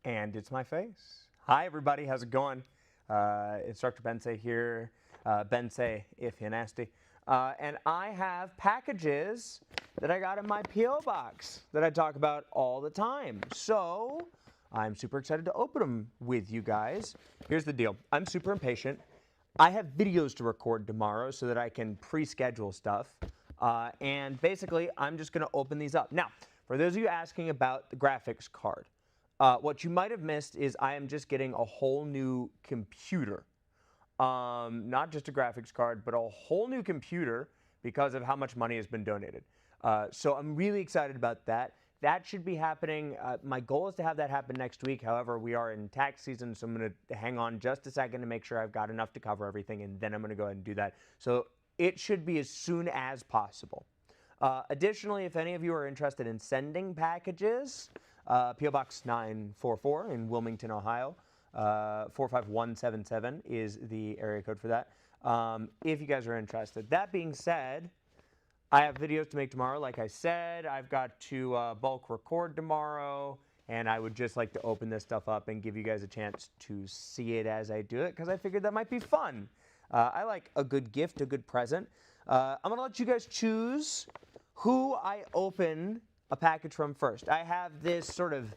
And it's my face. Hi, everybody. How's it going? Instructor Bensei here. Bensei, if you're nasty. And I have packages that I got in my P.O. box that I talk about all the time. So I'm super excited to open them with you guys. Here's the deal. I'm super impatient. I have videos to record tomorrow so that I can pre-schedule stuff. And basically, I'm just going to open these up. Now, for those of you asking about the graphics card, what you might have missed is I am just getting a whole new computer. Not just a graphics card, but a whole new computer because of how much money has been donated. So I'm really excited about that. That should be happening. My goal is to have that happen next week. However, we are in tax season, so I'm going to hang on just a second to make sure I've got enough to cover everything, and then I'm going to go ahead and do that. So it should be as soon as possible. Additionally, if any of you are interested in sending packages, P.O. Box 944 in Wilmington, Ohio. 45177 is the area code for that. If you guys are interested. That being said, I have videos to make tomorrow. Like I said, I've got to bulk record tomorrow, and I would just like to open this stuff up and give you guys a chance to see it as I do it, because I figured that might be fun. I like a good gift, a good present. I'm going to let you guys choose who I open a package from first. I have this sort of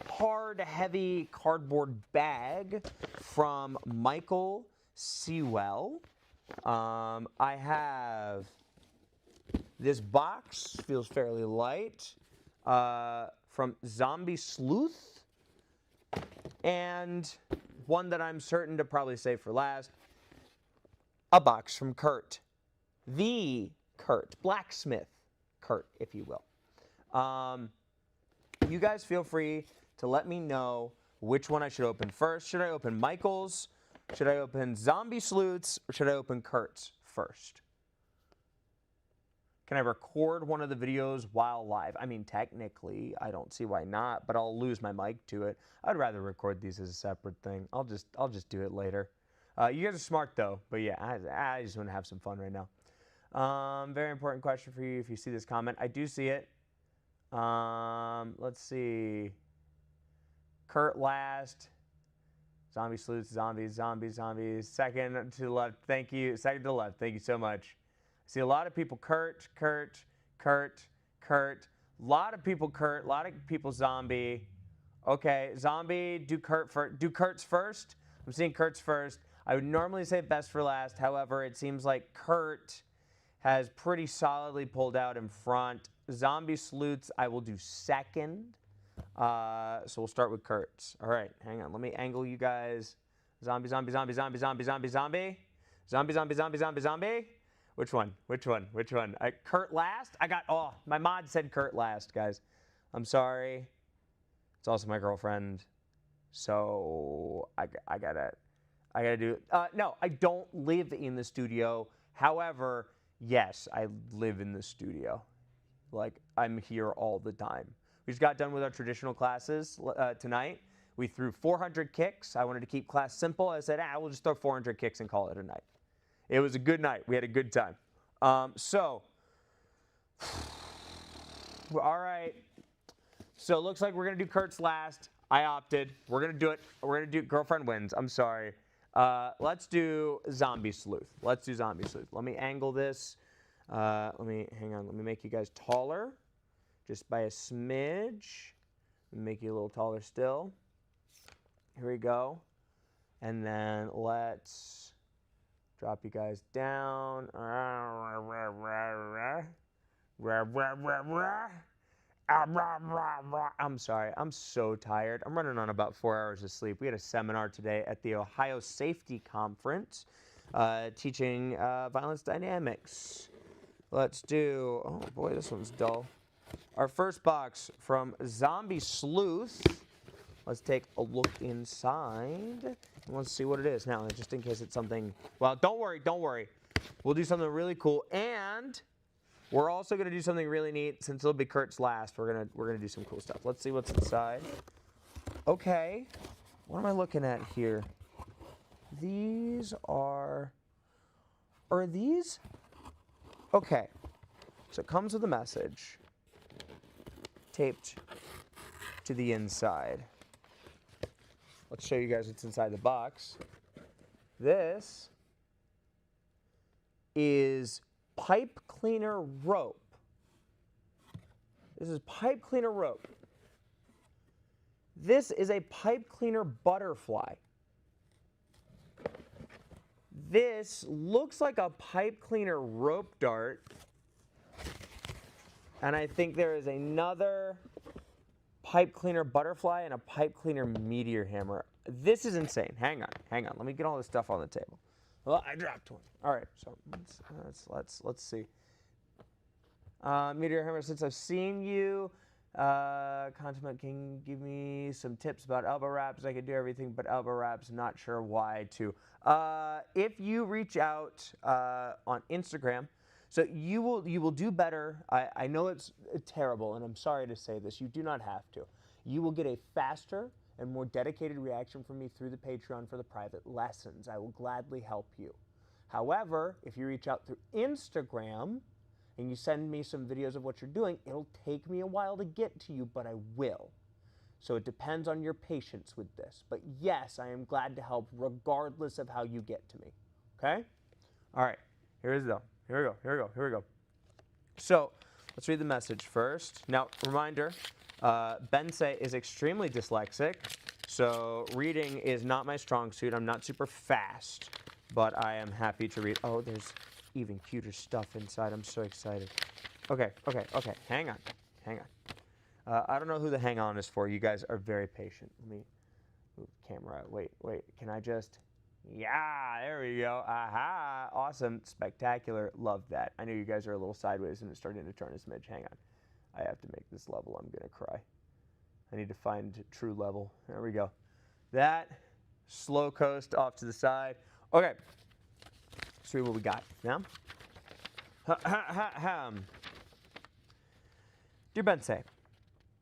hard, heavy cardboard bag from Michael Sewell. I have this box, feels fairly light, from Zombie Sleuth, and one that I'm certain to probably save for last, a box from Kurt. The Kurt, blacksmith Kurt, if you will. You guys feel free to let me know which one I should open first. Should I open Michael's? Should I open Zombie Sleuth's? Or should I open Kurt's first? Can I record one of the videos while live? I mean, technically, I don't see why not, but I'll lose my mic to it. I'd rather record these as a separate thing. I'll just do it later. You guys are smart, though. But yeah, I just want to have some fun right now. Very important question for you if you see this comment. I do see it. Let's see. Kurt last. Zombie Sleuth, zombies. Second to the left. Thank you. Second to the left. Thank you so much. I see a lot of people Kurt. A lot of people Kurt. A lot of people zombie. Okay, zombie, do Kurt's first. I'm seeing Kurt's first. I would normally say best for last. However, it seems like Kurt has pretty solidly pulled out in front. Zombie Sleuths, I will do second. So we'll start with Kurt's. All right, hang on. Let me angle you guys. Zombie. Which one? Kurt last? My mod said Kurt last, guys. I'm sorry. It's also my girlfriend. So I gotta do it. No, I don't live in the studio. However, yes, I live in the studio. Like, I'm here all the time. We just got done with our traditional classes tonight. We threw 400 kicks. I wanted to keep class simple. I said, we'll just throw 400 kicks and call it a night. It was a good night. We had a good time. All right. So it looks like we're going to do Kurt's last. I opted. We're going to do it. We're going to do girlfriend wins. I'm sorry. Let's do Zombie Sleuth. Let me angle this. Hang on. Let me make you guys taller. Just by a smidge. Make you a little taller still. Here we go. And then let's drop you guys down. I'm sorry. I'm so tired. I'm running on about 4 hours of sleep. We had a seminar today at the Ohio Safety Conference teaching violence dynamics. Let's do, oh boy, this one's dull. Our first box from Zombie Sleuth. Let's take a look inside. And let's see what it is. Now, just in case it's something, well, don't worry. We'll do something really cool. And we're also going to do something really neat. Since it'll be Kurt's last, we're gonna do some cool stuff. Let's see what's inside. Okay. What am I looking at here? These are these? Okay. So it comes with a message taped to the inside. let's show you guys what's inside the box. This is pipe cleaner rope. This is pipe cleaner rope. This is a pipe cleaner butterfly. This looks like a pipe cleaner rope dart. And I think there is another pipe cleaner butterfly and a pipe cleaner meteor hammer. This is insane. Hang on. Let me get all this stuff on the table. Well, I dropped one. All right, so let's see. Meteor hammer, since I've seen you, Consummate can give me some tips about elbow wraps. I could do everything but elbow wraps. Not sure why to. If you reach out on Instagram, so you will do better. I know it's terrible, and I'm sorry to say this. You do not have to. You will get a faster and more dedicated reaction from me through the Patreon for the private lessons. I will gladly help you. However, if you reach out through Instagram and you send me some videos of what you're doing, it'll take me a while to get to you, but I will. So it depends on your patience with this. But yes, I am glad to help regardless of how you get to me. Okay? All right. Here we go. So let's read the message first. Now, reminder, Bensei is extremely dyslexic, so reading is not my strong suit. I'm not super fast, but I am happy to read. Oh, there's even cuter stuff inside. I'm so excited. Okay. Hang on. I don't know who the hang on is for. You guys are very patient. Let me move the camera out. Wait. Can I just... Yeah, there we go. Aha, awesome, spectacular. Love that. I know you guys are a little sideways and it's starting to turn a smidge. Hang on. I have to make this level. I'm going to cry. I need to find true level. There we go. That, slow coast off to the side. Okay, let's see what we got now. Dear Bensei,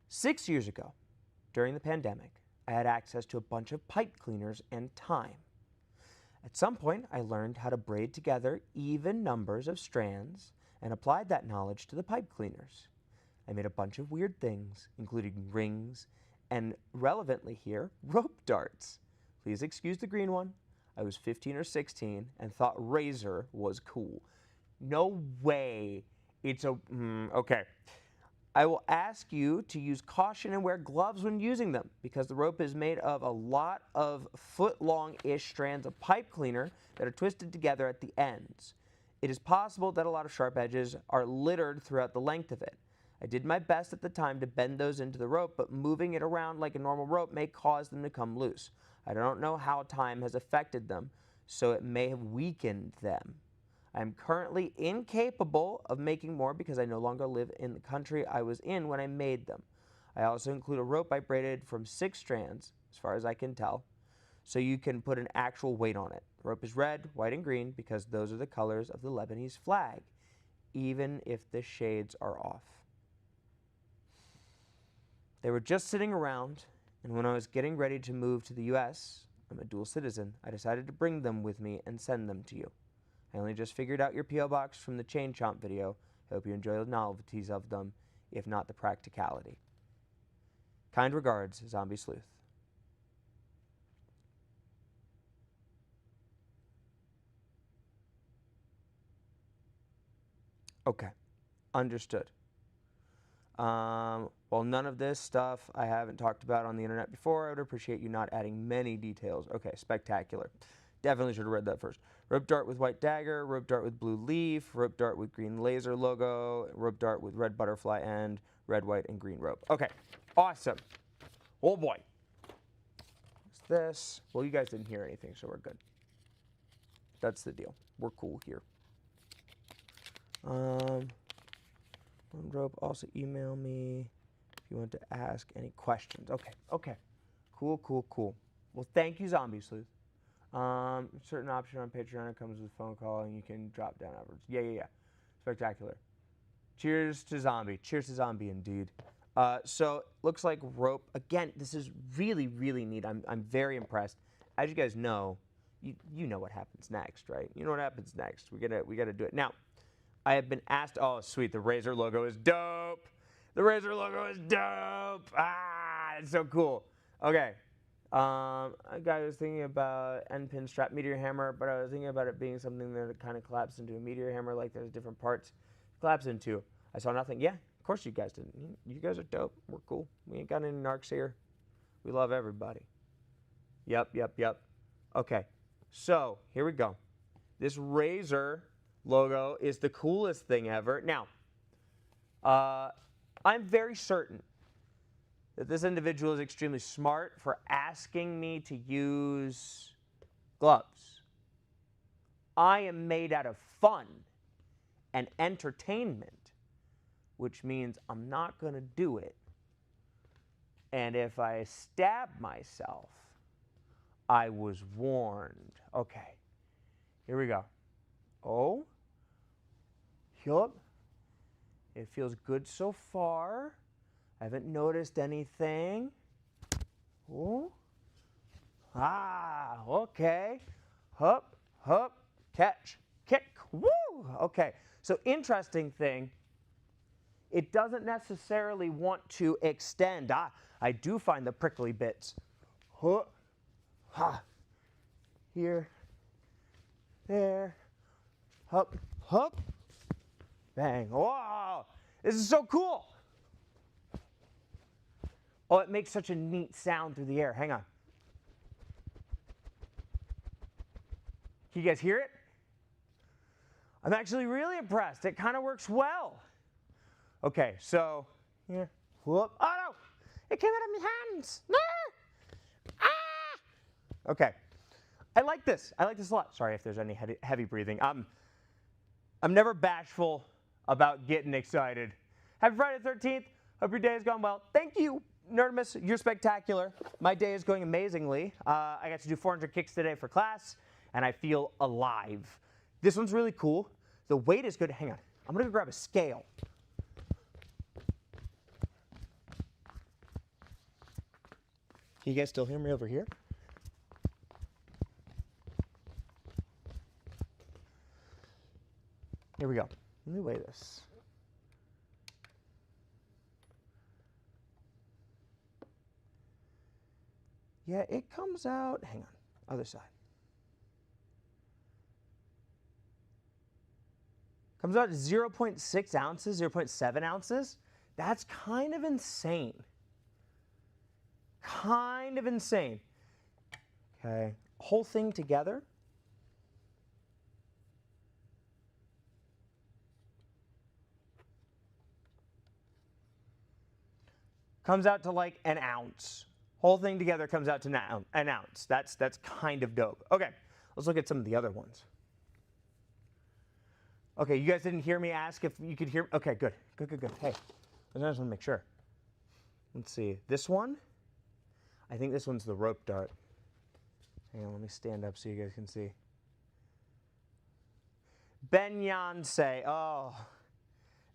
6 years ago, during the pandemic, I had access to a bunch of pipe cleaners and time. At some point, I learned how to braid together even numbers of strands and applied that knowledge to the pipe cleaners. I made a bunch of weird things, including rings and, relevantly here, rope darts. Please excuse the green one. I was 15 or 16 and thought razor was cool. No way. It's a... okay. I will ask you to use caution and wear gloves when using them because the rope is made of a lot of foot-long-ish strands of pipe cleaner that are twisted together at the ends. It is possible that a lot of sharp edges are littered throughout the length of it. I did my best at the time to bend those into the rope, but moving it around like a normal rope may cause them to come loose. I don't know how time has affected them, so it may have weakened them. I am currently incapable of making more because I no longer live in the country I was in when I made them. I also include a rope I braided from 6 strands, as far as I can tell, so you can put an actual weight on it. The rope is red, white, and green because those are the colors of the Lebanese flag, even if the shades are off. They were just sitting around, and when I was getting ready to move to the U.S., I'm a dual citizen, I decided to bring them with me and send them to you. I only just figured out your P.O. box from the Chain Chomp video. I hope you enjoy the novelties of them, if not the practicality. Kind regards, Zombie Sleuth. Okay, understood. Well, none of this stuff I haven't talked about on the internet before. I would appreciate you not adding many details. Okay, spectacular. Definitely should have read that first. Rope dart with white dagger, rope dart with blue leaf, rope dart with green laser logo, rope dart with red butterfly end, red, white, and green rope. Okay, awesome. Oh boy. What's this? Well, you guys didn't hear anything, so we're good. That's the deal. We're cool here. Rope, also email me if you want to ask any questions. Okay. Cool. Well, thank you, Zombie Sleuth. Certain option on Patreon comes with a phone call and you can drop down afterwards. Yeah. Spectacular. Cheers to Zombie. Cheers to Zombie indeed. So looks like rope. Again, this is really, really neat. I'm very impressed. As you guys know, you know what happens next, right? You know what happens next. We gotta do it. Now, I have been asked, oh sweet, the Razor logo is dope. The Razor logo is dope. Ah, it's so cool. Okay. A guy was thinking about end pin strap meteor hammer, but I was thinking about it being something that kind of collapsed into a meteor hammer, like there's different parts to collapse into. I saw nothing. Yeah, of course you guys didn't. You guys are dope. We're cool. We ain't got any narcs here. We love everybody. Yep. Okay, so here we go. This Razer logo is the coolest thing ever. Now, I'm very certain that this individual is extremely smart for asking me to use gloves. I am made out of fun and entertainment, which means I'm not going to do it. And if I stab myself, I was warned. Okay, here we go. Oh, yup. It feels good so far. I haven't noticed anything. Oh. Ah, okay. Hup, catch, kick. Woo! Okay, so interesting thing, it doesn't necessarily want to extend. I do find the prickly bits. Huh. Ha. Here. There. Hup. Bang. Wow! This is so cool! Oh, it makes such a neat sound through the air. Hang on. Can you guys hear it? I'm actually really impressed. It kind of works well. Okay, so here. Whoop. Oh no! It came out of my hands. No! Ah! Okay. I like this. I like this a lot. Sorry if there's any heavy breathing. I'm never bashful about getting excited. Happy Friday the 13th. Hope your day has gone well. Thank you, Nerdimus. You're spectacular. My day is going amazingly. I got to do 400 kicks today for class, and I feel alive. This one's really cool. The weight is good. Hang on. I'm going to go grab a scale. Can you guys still hear me over here? Here we go. Let me weigh this. Yeah, it comes out, hang on, other side. Comes out to 0.6 ounces, 0.7 ounces. That's kind of insane. Kind of insane. Okay, whole thing together. Comes out to like an ounce. Whole thing together comes out to an ounce. That's kind of dope. Okay, let's look at some of the other ones. Okay, you guys didn't hear me ask if you could hear. Okay, good. Hey, I just want to make sure. Let's see. This one, I think this one's the rope dart. Hang on, let me stand up so you guys can see. Beyonce. Oh,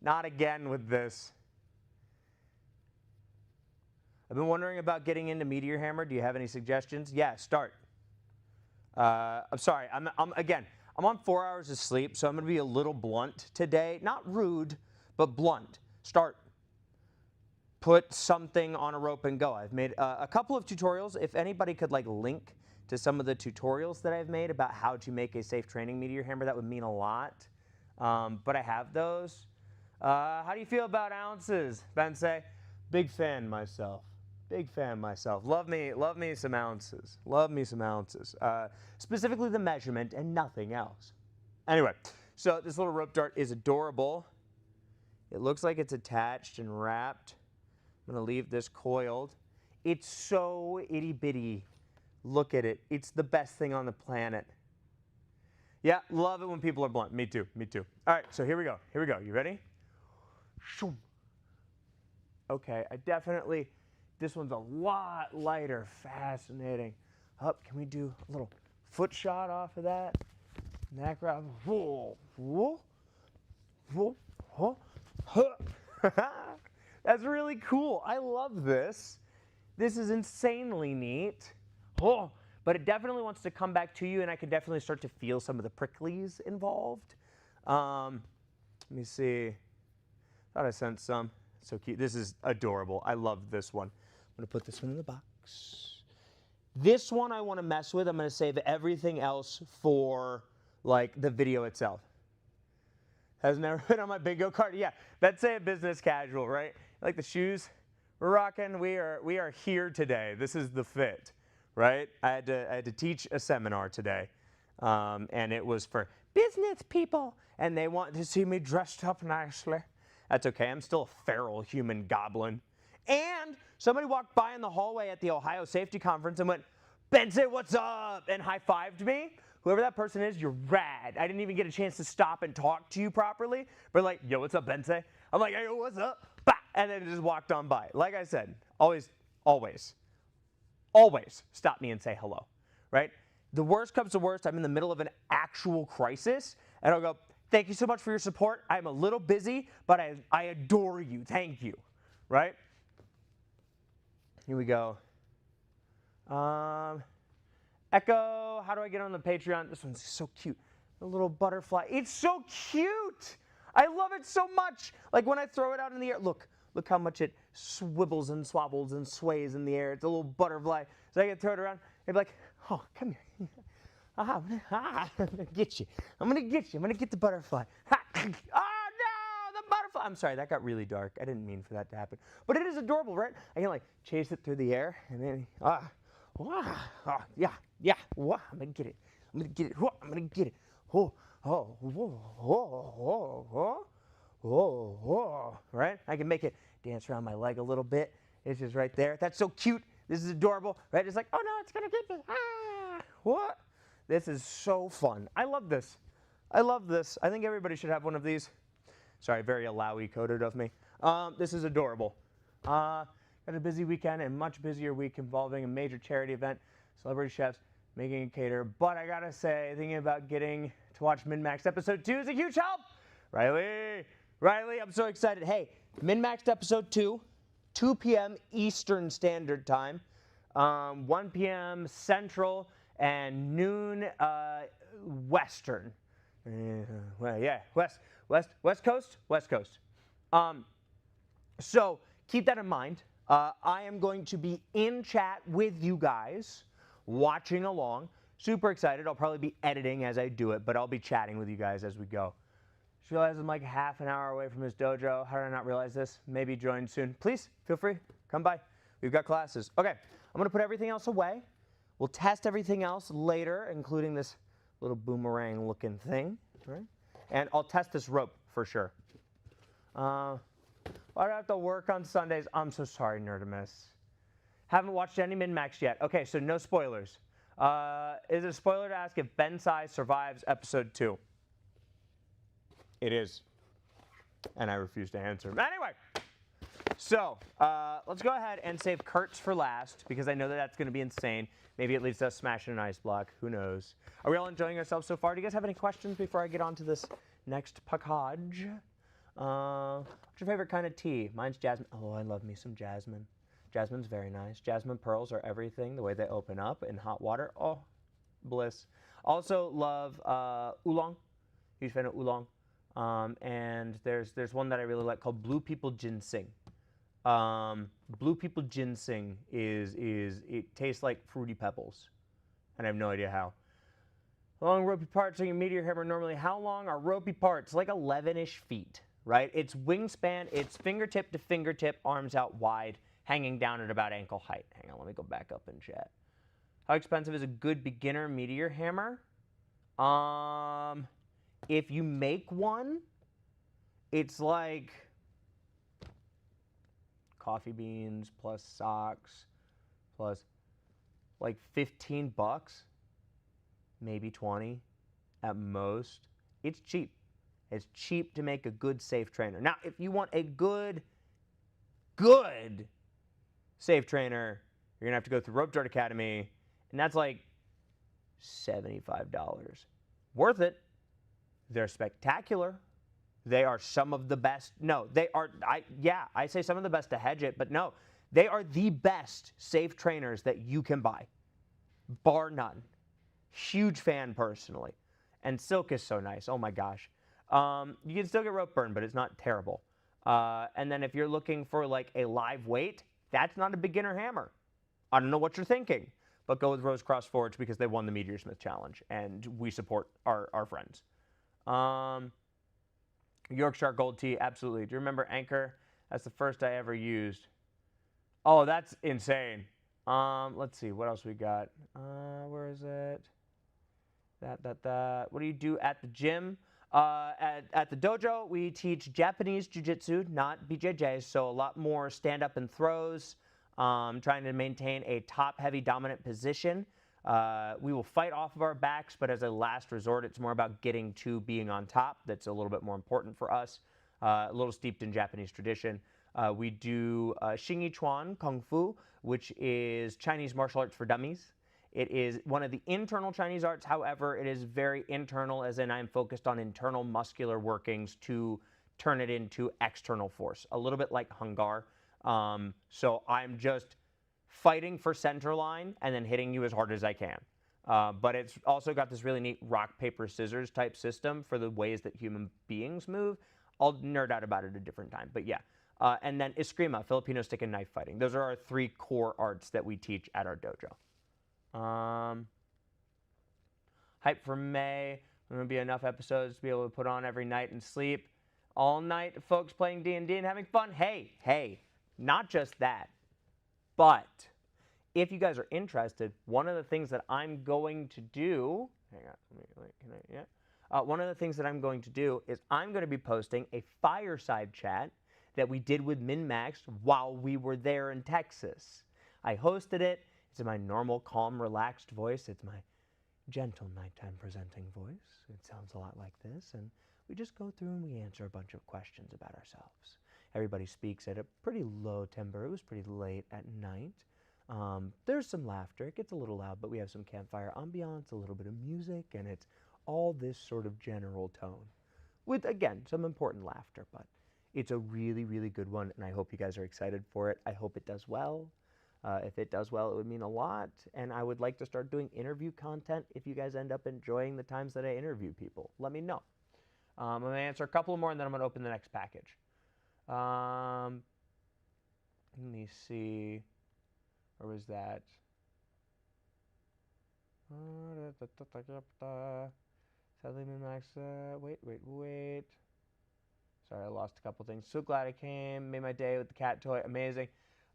not again with this. I've been wondering about getting into Meteor Hammer. Do you have any suggestions? Yeah, start. I'm sorry. I'm on 4 hours of sleep, so I'm going to be a little blunt today. Not rude, but blunt. Start. Put something on a rope and go. I've made a couple of tutorials. If anybody could link to some of the tutorials that I've made about how to make a safe training Meteor Hammer, that would mean a lot. But I have those. How do you feel about ounces, Bensei? Big fan myself. Big fan myself. Love me some ounces. Love me some ounces. Specifically the measurement and nothing else. Anyway, so this little rope dart is adorable. It looks like it's attached and wrapped. I'm going to leave this coiled. It's so itty bitty. Look at it. It's the best thing on the planet. Yeah, love it when people are blunt. Me too. All right, so here we go. You ready? Okay, this one's a lot lighter. Fascinating. Up, can we do a little foot shot off of that? Neck wrap. Whoa. That's really cool. I love this. This is insanely neat. Oh, but it definitely wants to come back to you, and I can definitely start to feel some of the pricklies involved. Let me see. Thought I sent some. So cute. This is adorable. I love this one. I'm going to put this one in the box. This one I want to mess with. I'm going to save everything else for like the video itself. Has never been on my bingo card. Yeah, that's a business casual, right? Like the shoes we're rocking. We are here today. This is the fit, right? I had to teach a seminar today, and it was for business people, and they want to see me dressed up nicely. That's okay. I'm still a feral human goblin. And somebody walked by in the hallway at the Ohio Safety Conference and went, "Benson, what's up?" and high-fived me. Whoever that person is, you're rad. I didn't even get a chance to stop and talk to you properly. But like, "Yo, what's up, Benson?" I'm like, "Hey, yo, what's up?" Bah! And then it just walked on by. Like I said, always stop me and say hello, right? The worst comes to worst, I'm in the middle of an actual crisis, and I'll go, "Thank you so much for your support. I'm a little busy, but I adore you. Thank you," right? Here we go. Echo, how do I get on the Patreon? This one's so cute. The little butterfly. It's so cute. I love it so much. Like when I throw it out in the air, look how much it swivels and swabbles and sways in the air. It's a little butterfly. So I can throw it around and be like, "Oh, come here. I'm gonna get you. I'm gonna get you. I'm gonna get the butterfly." Oh no, the butterfly. I'm sorry, that got really dark. I didn't mean for that to happen. But it is adorable, right? I can like chase it through the air and then yeah, I'm gonna get it. I'm gonna get it. I'm gonna get it. Right? I can make it dance around my leg a little bit. It's just right there. That's so cute. This is adorable, right? It's like, "Oh no, it's gonna get me." What? This is so fun. I love this. I love this. I think everybody should have one of these. Sorry, very Alawi coded of me. This is adorable. Got a busy weekend and much busier week involving a major charity event, celebrity chefs, making a cater. But I gotta say, thinking about getting to watch Min-Maxed episode 2 is a huge help. Riley, I'm so excited. Hey, Min-Maxed episode 2, 2 p.m. Eastern Standard Time, 1 p.m. Central, and noon Western. West Coast. So keep that in mind. I am going to be in chat with you guys, watching along. Super excited. I'll probably be editing as I do it, but I'll be chatting with you guys as we go. Just realized I'm like half an hour away from his dojo. How did I not realize this? Maybe join soon. Please, feel free. Come by. We've got classes. Okay, I'm going to put everything else away. We'll test everything else later, including this little boomerang-looking thing. Right? And I'll test this rope for sure. I have to work on Sundays. I'm so sorry, Nerdimus. Haven't watched any Min-Max yet. Okay, so no spoilers. Is it a spoiler to ask if Bensai survives episode 2? It is. And I refuse to answer. Anyway, so let's go ahead and save Kurtz for last, because I know that that's going to be insane. Maybe it leads to us smashing an ice block. Who knows? Are we all enjoying ourselves so far? Do you guys have any questions before I get on to this next package? What's your favorite kind of tea? Mine's jasmine. Oh, I love me some jasmine. Jasmine's very nice. Jasmine pearls are everything. The way they open up in hot water. Oh, bliss. Also love oolong. Huge fan of oolong. And there's one that I really like called Blue People Ginseng. Blue People Ginseng it tastes like Fruity Pebbles, and I have no idea how. Long ropey parts on your meteor hammer normally. How long are ropey parts? Like 11-ish feet, right? Its wingspan, it's fingertip to fingertip, arms out wide, hanging down at about ankle height. Hang on, let me go back up and chat. How expensive is a good beginner meteor hammer? If you make one, it's like coffee beans plus socks plus like $15, maybe 20 at most. It's cheap. It's cheap to make a good safe trainer. Now, if you want a good safe trainer, you're gonna have to go through Rope Dart Academy, and that's like $75. Worth it. They're spectacular. They are some of the best. No, they are, I say some of the best to hedge it, but no, they are the best safe trainers that you can buy, bar none. Huge fan personally. And silk is so nice. Oh my gosh. You can still get rope burn, but it's not terrible. And then if you're looking for like a live weight, that's not a beginner hammer. I don't know what you're thinking, but go with Rose Cross Forge because they won the Meteor Smith Challenge, and we support our friends. Yorkshire Gold Tea, absolutely. Do you remember Anchor? That's the first I ever used. Oh, that's insane. Let's see, what else we got? Where is it? What do you do at the gym? At the dojo, we teach Japanese jiu-jitsu, not BJJ, so a lot more stand-up and throws, trying to maintain a top-heavy dominant position. We will fight off of our backs, but as a last resort, it's more about getting to being on top. That's a little bit more important for us, a little steeped in Japanese tradition. We do Xingyi Chuan Kung Fu, which is Chinese martial arts for dummies. It is one of the internal Chinese arts. However, it is very internal, as in I'm focused on internal muscular workings to turn it into external force, a little bit like Hung Gar. So I'm just fighting for center line and then hitting you as hard as I can. But it's also got this really neat rock, paper, scissors type system for the ways that human beings move. I'll nerd out about it at a different time, but yeah. And then Eskrima, Filipino stick and knife fighting. Those are our 3 core arts that we teach at our dojo. Hype for May. There will be enough episodes to be able to put on every night and sleep all night. Folks playing D&D and having fun. Hey, not just that. But if you guys are interested, one of the things that I'm going to do, one of the things that I'm going to do is I'm going to be posting a fireside chat that we did with MinMax while we were there in Texas. I hosted it. It's in my normal, calm, relaxed voice. It's my gentle nighttime presenting voice. It sounds a lot like this. And we just go through and we answer a bunch of questions about ourselves. Everybody speaks at a pretty low timbre. It was pretty late at night. There's some laughter. It gets a little loud, but we have some campfire ambiance, a little bit of music, and it's all this sort of general tone. With, again, some important laughter, but it's a really, really good one, and I hope you guys are excited for it. I hope it does well. If it does well, it would mean a lot, and I would like to start doing interview content if you guys end up enjoying the times that I interview people. Let me know. I'm going to answer a couple more, and then I'm going to open the next package. Let me see. Where was that? Sadly, MinMax. Wait. Sorry, I lost a couple things. So glad I came. Made my day with the cat toy. Amazing.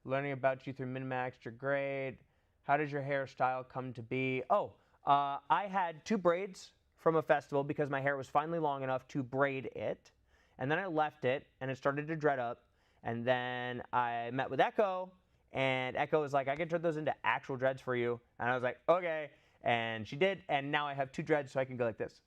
Learning about you through MinMax. You're great. How does your hairstyle come to be? I had 2 braids from a festival because my hair was finally long enough to braid it. And then I left it, and it started to dread up. And then I met with Echo, and Echo was like, I can turn those into actual dreads for you. And I was like, okay. And she did, and now I have 2 dreads, so I can go like this.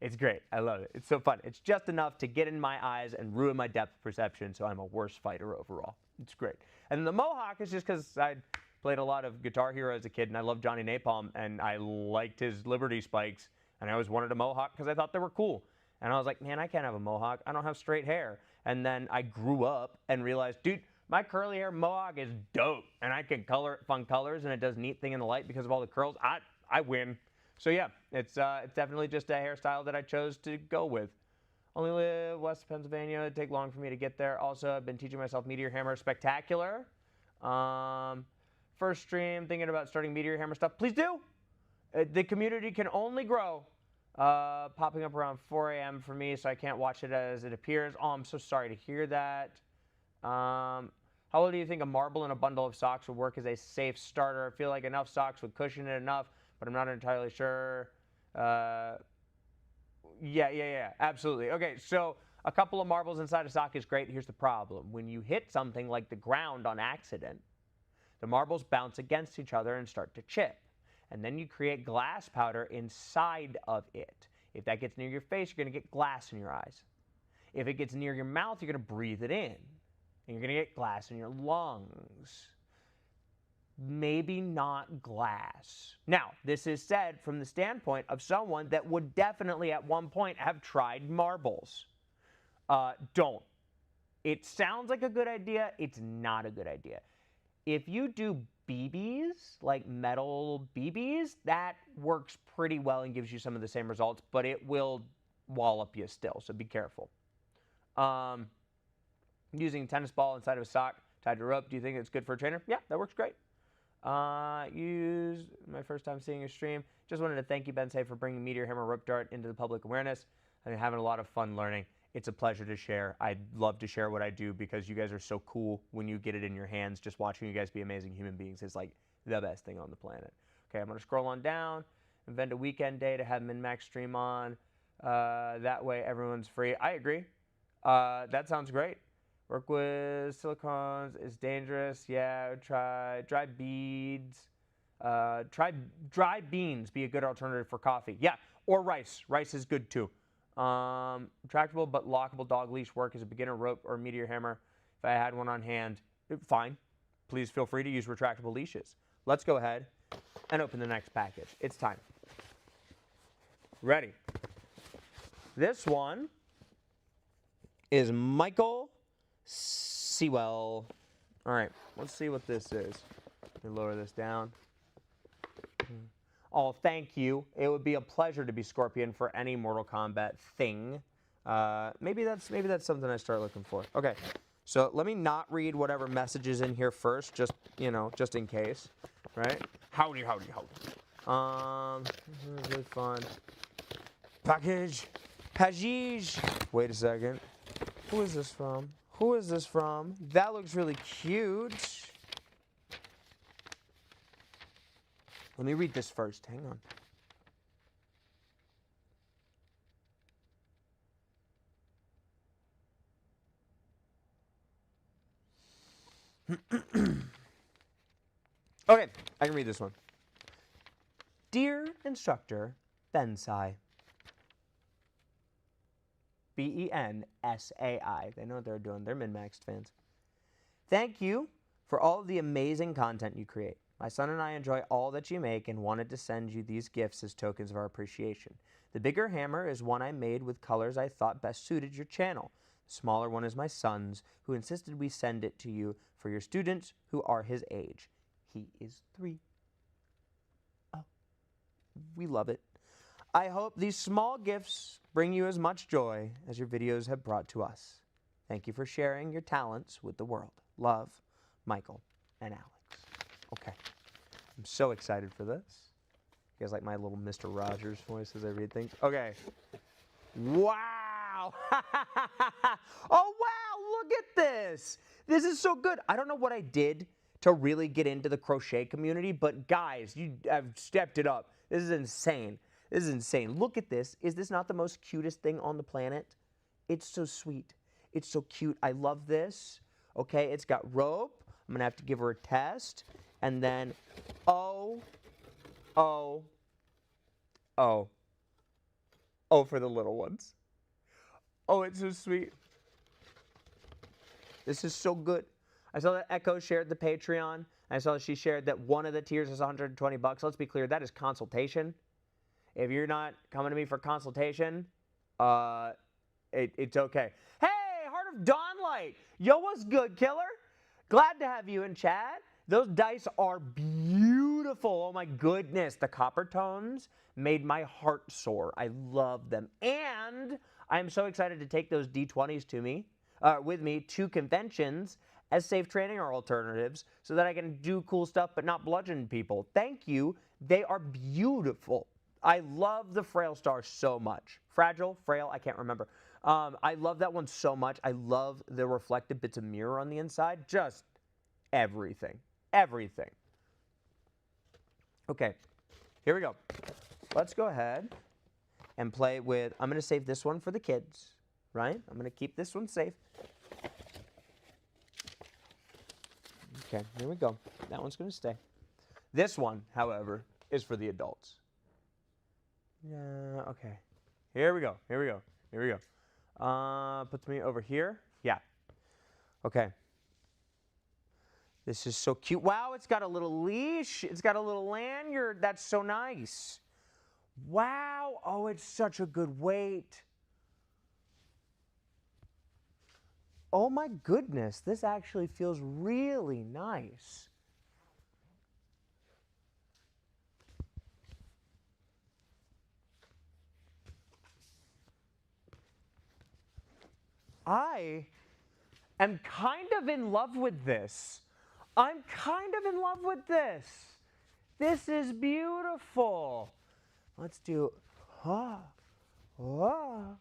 It's great. I love it. It's so fun. It's just enough to get in my eyes and ruin my depth perception, so I'm a worse fighter overall. It's great. And the mohawk is just because I played a lot of Guitar Hero as a kid, and I loved Johnny Napalm, and I liked his Liberty spikes, and I always wanted a mohawk because I thought they were cool. And I was like, man, I can't have a mohawk. I don't have straight hair. And then I grew up and realized, dude, my curly hair mohawk is dope, and I can color it fun colors, and it does neat thing in the light because of all the curls. I win. So yeah, it's definitely just a hairstyle that I chose to go with. Only live west of Pennsylvania. It'd take long for me to get there. Also, I've been teaching myself Meteor Hammer Spectacular. First stream, thinking about starting Meteor Hammer stuff. Please do. The community can only grow. Popping up around 4 a.m. for me, so I can't watch it as it appears. Oh, I'm so sorry to hear that. How well do you think a marble and a bundle of socks would work as a safe starter? I feel like enough socks would cushion it enough, but I'm not entirely sure. Yeah, absolutely. Okay, so a couple of marbles inside a sock is great. Here's the problem. When you hit something like the ground on accident, the marbles bounce against each other and start to chip. And then you create glass powder inside of it. If that gets near your face, you're going to get glass in your eyes. If it gets near your mouth, you're going to breathe it in. And you're going to get glass in your lungs. Maybe not glass. Now, this is said from the standpoint of someone that would definitely at one point have tried marbles. Don't. It sounds like a good idea. It's not a good idea. If you do BBs, like metal BBs, that works pretty well and gives you some of the same results, but it will wallop you still, so be careful. Using a tennis ball inside of a sock tied to a rope, do you think it's good for a trainer? Yeah, that works great. Used my first time seeing your stream. Just wanted to thank you, Bensei, for bringing Meteor Hammer Rope Dart into the public awareness. I'm having a lot of fun learning. It's a pleasure to share. I'd love to share what I do because you guys are so cool when you get it in your hands. Just watching you guys be amazing human beings is like the best thing on the planet. Okay, I'm going to scroll on down. Invent a weekend day to have MinMax stream on. That way everyone's free. I agree. That sounds great. Work with silicones is dangerous. Yeah, try dry beads. Try dry beans. Be a good alternative for coffee. Yeah, or rice. Rice is good too. Retractable but lockable dog leash work as a beginner rope or meteor hammer. If I had one on hand, fine. Please feel free to use retractable leashes. Let's go ahead and open the next package. It's time. Ready. This one is Michael Sewell. All right, let's see what this is. Let me lower this down. Oh, thank you. It would be a pleasure to be Scorpion for any Mortal Kombat thing. Maybe that's something I start looking for. Okay, so let me not read whatever message is in here first, just just in case, right? Howdy, howdy, howdy. This is really fun. Package. Wait a second. Who is this from? Who is this from? That looks really cute. Let me read this first. Hang on. Okay, I can read this one. Dear Instructor Bensai. Bensai. They know what they're doing. They're min-maxed fans. Thank you for all of the amazing content you create. My son and I enjoy all that you make and wanted to send you these gifts as tokens of our appreciation. The bigger hammer is one I made with colors I thought best suited your channel. The smaller one is my son's, who insisted we send it to you for your students who are his age. He is 3. Oh, we love it. I hope these small gifts bring you as much joy as your videos have brought to us. Thank you for sharing your talents with the world. Love, Michael and Alex. Okay. I'm so excited for this. You guys like my little Mr. Rogers voice as I read things? Okay. Wow. Oh, wow. Look at this. This is so good. I don't know what I did to really get into the crochet community, but guys, you have stepped it up. This is insane. This is insane. Look at this. Is this not the most cutest thing on the planet? It's so sweet. It's so cute. I love this. Okay, it's got rope. I'm going to have to give her a test. And then, oh for the little ones. Oh, it's so sweet. This is so good. I saw that Echo shared the Patreon. I saw that she shared that one of the tiers is $120. Let's be clear, that is consultation. If you're not coming to me for consultation, it's okay. Hey, Heart of Dawnlight. Yo, what's good, killer? Glad to have you in chat. Those dice are beautiful. Oh my goodness. The copper tones made my heart soar. I love them. And I'm so excited to take those D20s with me to conventions as safe training or alternatives so that I can do cool stuff but not bludgeon people. Thank you. They are beautiful. I love the Frail Star so much. Fragile, Frail, I can't remember. I love that one so much. I love the reflective bits of mirror on the inside. Just everything. Everything. Okay, here we go. Let's go ahead and play with, I'm going to save this one for the kids, right? I'm going to keep this one safe. Okay, here we go. That one's going to stay. This one, however, is for the adults. Yeah, okay. Here we go. Here we go. Here we go. Puts me over here. Yeah. Okay. This is so cute. Wow, it's got a little leash. It's got a little lanyard. That's so nice. Wow. Oh, it's such a good weight. Oh my goodness. This actually feels really nice. I am kind of in love with this. I'm kind of in love with this. This is beautiful. Let's do hop, hop,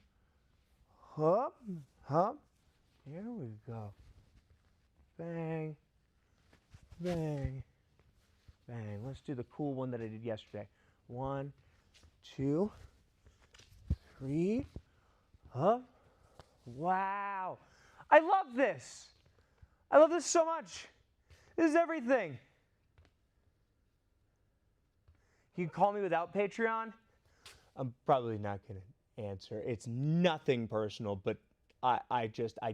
hop, hop. Here we go. Bang, bang, bang. Let's do the cool one that I did yesterday. 1, 2, 3, hop. Wow. I love this. I love this so much. This is everything. You can call me without Patreon. I'm probably not going to answer. It's nothing personal, but I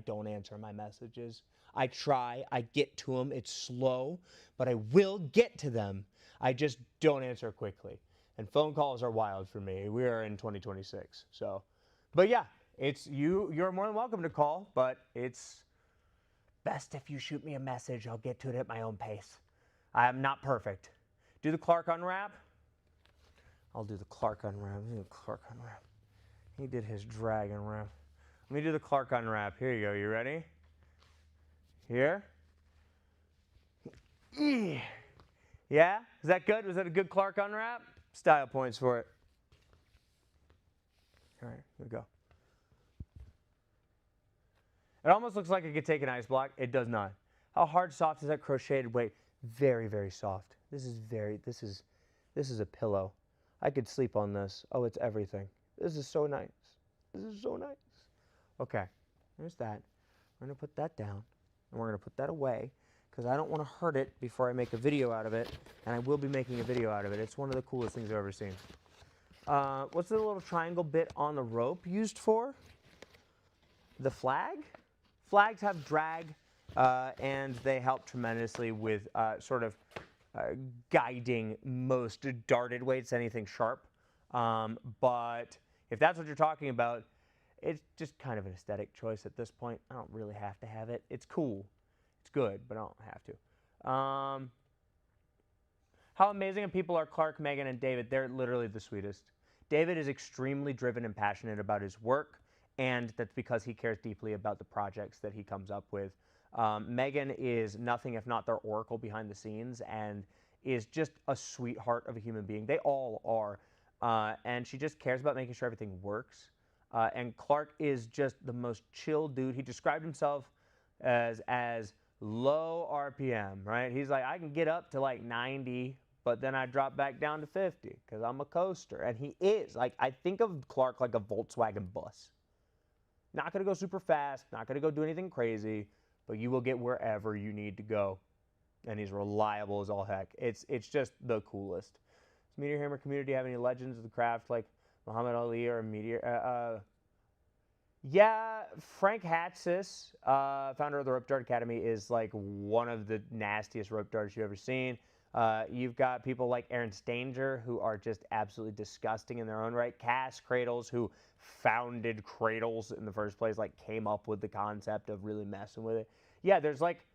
don't answer my messages. I try. I get to them. It's slow, but I will get to them. I just don't answer quickly. And phone calls are wild for me. We are in 2026. So, but yeah, it's you're more than welcome to call, but it's best if you shoot me a message. I'll get to it at my own pace. I am not perfect. Do the Clark unwrap. I'll do the Clark unwrap. Do the Clark unwrap. He did his dragon wrap. Let me do the Clark unwrap. Here you go. You ready? Here. Yeah? Is that good? Was that a good Clark unwrap? Style points for it. All right, here we go. It almost looks like it could take an ice block. It does not. How hard, soft is that crocheted weight? Very, very soft. This is a pillow. I could sleep on this. Oh, it's everything. This is so nice. This is so nice. Okay, there's that. We're going to put that down, and we're going to put that away, because I don't want to hurt it before I make a video out of it, and I will be making a video out of it. It's one of the coolest things I've ever seen. What's the little triangle bit on the rope used for? The flag? Flags have drag, and they help tremendously with guiding most darted weights, anything sharp. But if that's what you're talking about, it's just kind of an aesthetic choice at this point. I don't really have to have it. It's cool. It's good, but I don't have to. How amazing people are Clark, Megan, and David. They're literally the sweetest. David is extremely driven and passionate about his work, and that's because he cares deeply about the projects that he comes up with. Megan is nothing if not their oracle behind the scenes, and is just a sweetheart of a human being. They all are. And she just cares about making sure everything works. And Clark is just the most chill dude. He described himself as low RPM, right? He's like, I can get up to like 90, but then I drop back down to 50 because I'm a coaster. And he is. Like, I think of Clark like a Volkswagen bus. Not going to go super fast, not going to go do anything crazy, but you will get wherever you need to go. And he's reliable as all heck. It's just the coolest. Does Meteor Hammer community have any legends of the craft like Muhammad Ali or Meteor? Yeah, Frank Hatsis, founder of the Rope Dart Academy, is like one of the nastiest rope darts you've ever seen. You've got people like Aaron Stanger, who are just absolutely disgusting in their own right. Cass Cradles, who founded Cradles in the first place, like came up with the concept of really messing with it. Yeah, there's like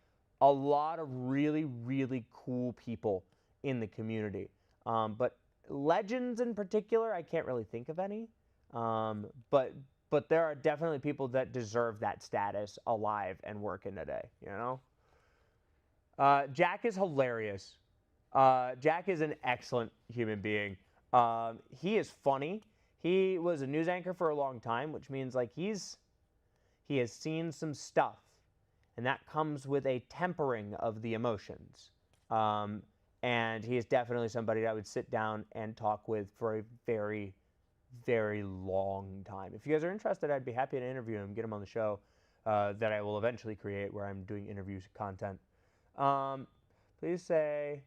a lot of really, really cool people in the community. But legends in particular, I can't really think of any. But there are definitely people that deserve that status alive and working today, you know? Jack is hilarious. Jack is an excellent human being. He is funny. He was a news anchor for a long time, which means like he has seen some stuff, and that comes with a tempering of the emotions. And he is definitely somebody that I would sit down and talk with for a very, very long time. If you guys are interested, I'd be happy to interview him, get him on the show that I will eventually create where I'm doing interviews content. Please say,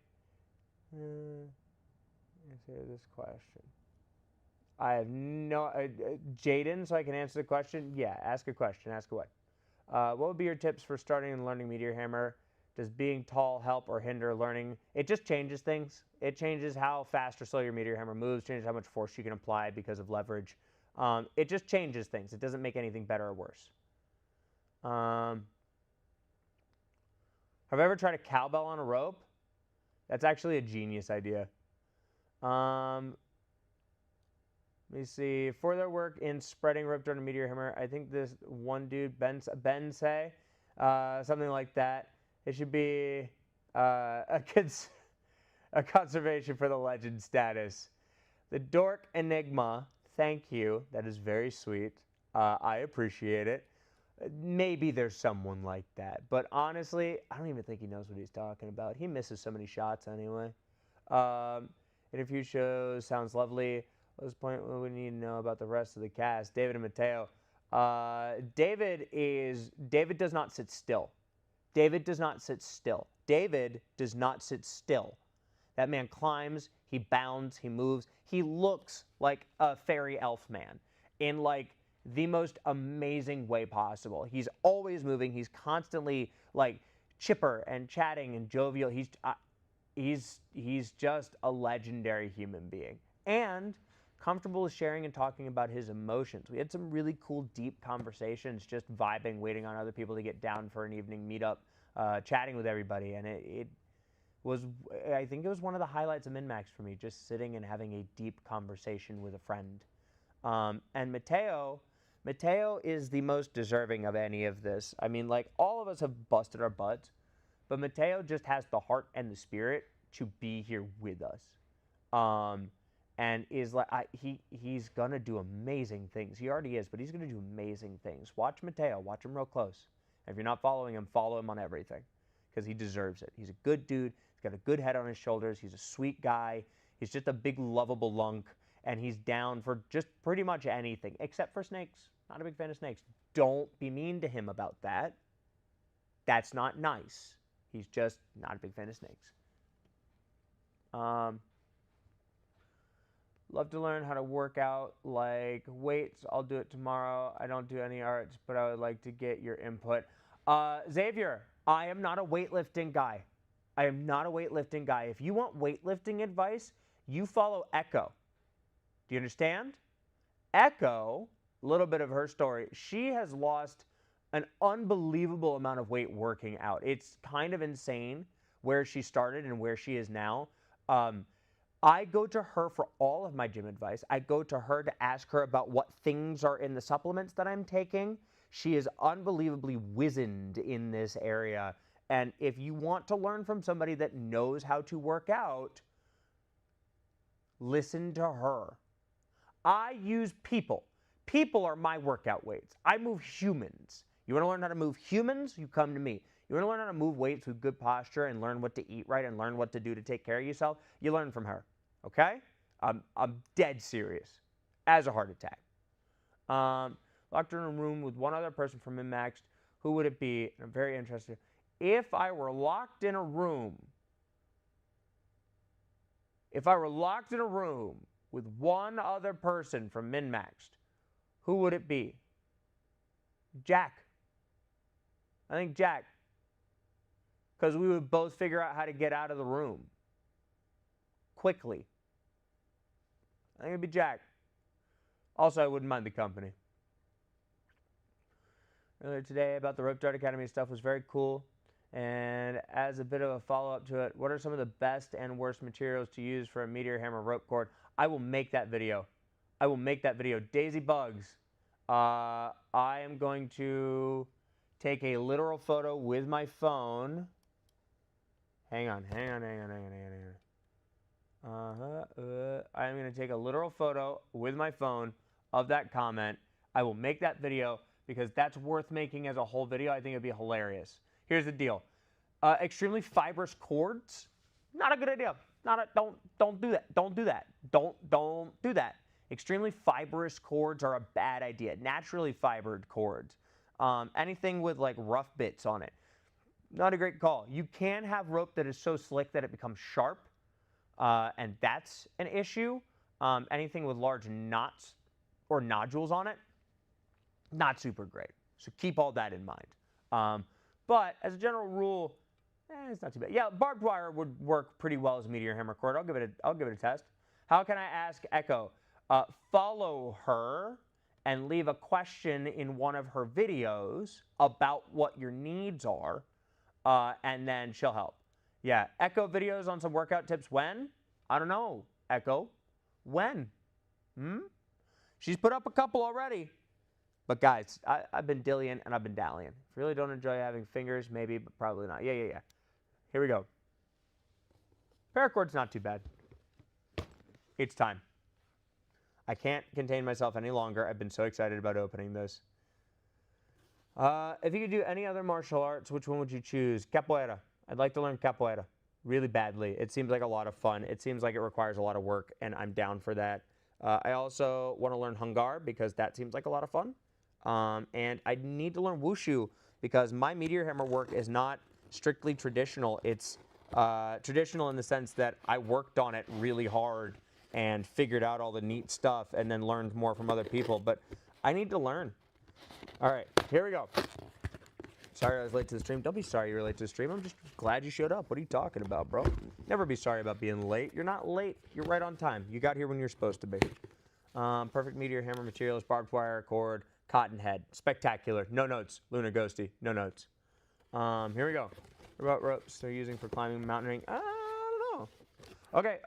answer this question. I have no, Jaden, so I can answer the question. Yeah, ask a question, ask away. What would be your tips for starting and learning Meteor Hammer? Does being tall help or hinder learning? It just changes things. It changes how fast or slow your Meteor Hammer moves, changes how much force you can apply because of leverage. It just changes things. It doesn't make anything better or worse. Have I ever tried a cowbell on a rope? That's actually a genius idea. Let me see. For their work in spreading rope dart and Meteor Hammer, I think this one dude, Ben say, something like that. It should be a conservation for the legend status. The Dork Enigma, thank you. That is very sweet. I appreciate it. Maybe there's someone like that. But honestly, I don't even think he knows what he's talking about. He misses so many shots anyway. Interview shows, sounds lovely. What's the point? What we need to know about the rest of the cast? David and Mateo. David does not sit still. David does not sit still. David does not sit still. That man climbs, he bounds, he moves. He looks like a fairy elf man in like the most amazing way possible. He's always moving. He's constantly like chipper and chatting and jovial. He's just a legendary human being and comfortable with sharing and talking about his emotions. We had some really cool, deep conversations, just vibing, waiting on other people to get down for an evening meetup, chatting with everybody, and it was, I think it was one of the highlights of MinMax for me, just sitting and having a deep conversation with a friend. And Mateo is the most deserving of any of this. I mean, like, all of us have busted our butts, but Mateo just has the heart and the spirit to be here with us. And is like, he's going to do amazing things. He already is, but he's going to do amazing things. Watch Mateo. Watch him real close. And if you're not following him, follow him on everything because he deserves it. He's a good dude. He's got a good head on his shoulders. He's a sweet guy. He's just a big, lovable lunk, and he's down for just pretty much anything, except for snakes. Not a big fan of snakes. Don't be mean to him about that. That's not nice. He's just not a big fan of snakes. Love to learn how to work out like weights. I'll do it tomorrow. I don't do any arts, but I would like to get your input. Xavier, I am not a weightlifting guy. I am not a weightlifting guy. If you want weightlifting advice, you follow Echo. Do you understand? Echo, a little bit of her story, she has lost an unbelievable amount of weight working out. It's kind of insane where she started and where she is now. I go to her for all of my gym advice. I go to her to ask her about what things are in the supplements that I'm taking. She is unbelievably wizened in this area. And if you want to learn from somebody that knows how to work out, listen to her. I use people. People are my workout weights. I move humans. You want to learn how to move humans? You come to me. You want to learn how to move weights with good posture and learn what to eat right and learn what to do to take care of yourself? You learn from her, okay? I'm dead serious. As a heart attack. Locked in a room with one other person from MinMaxed. Who would it be? I'm very interested. If I were locked in a room with one other person from MinMaxed, who would it be? Jack. I think Jack. Because we would both figure out how to get out of the room quickly. I think it'd be Jack. Also, I wouldn't mind the company. Earlier today about the Rope Dart Academy stuff was very cool. And as a bit of a follow-up to it, what are some of the best and worst materials to use for a meteor hammer rope cord? I will make that video. I will make that video. Daisy Bugs. I am going to take a literal photo with my phone. Hang on. I'm going to take a literal photo with my phone of that comment. I will make that video because that's worth making as a whole video. I think it'd be hilarious. Here's the deal. Extremely fibrous cords, not a good idea. Don't do that. Don't do that. Don't do that. Extremely fibrous cords are a bad idea. Naturally fibered cords. Anything with like rough bits on it. Not a great call. You can have rope that is so slick that it becomes sharp, and that's an issue. Anything with large knots or nodules on it, not super great. So keep all that in mind. But as a general rule, it's not too bad. Yeah, barbed wire would work pretty well as a meteor hammer cord. I'll give it a test. How can I ask Echo? Follow her and leave a question in one of her videos about what your needs are, and then she'll help. Yeah, Echo videos on some workout tips when? I don't know, Echo. When? She's put up a couple already. But guys, I've been dillying and I've been dallying. If you really don't enjoy having fingers, maybe, but probably not. Yeah. Here we go. Paracord's not too bad. It's time. I can't contain myself any longer. I've been so excited about opening this. If you could do any other martial arts, which one would you choose? Capoeira. I'd like to learn capoeira really badly. It seems like a lot of fun. It seems like it requires a lot of work, and I'm down for that. I also want to learn Hungar because that seems like a lot of fun. And I need to learn Wushu because my meteor hammer work is not strictly traditional. It's traditional in the sense that I worked on it really hard and figured out all the neat stuff and then learned more from other people. But I need to learn. All right, here we go. Sorry I was late to the stream. Don't be sorry you were late to the stream. I'm just glad you showed up. What are you talking about, bro? Never be sorry about being late. You're not late. You're right on time. You got here when you're supposed to be. Perfect meteor hammer materials, barbed wire, cord, cotton head. Spectacular. No notes. Lunar Ghosty. No notes. Here we go. What ropes they're using for climbing, mountaineering? I don't know. Okay.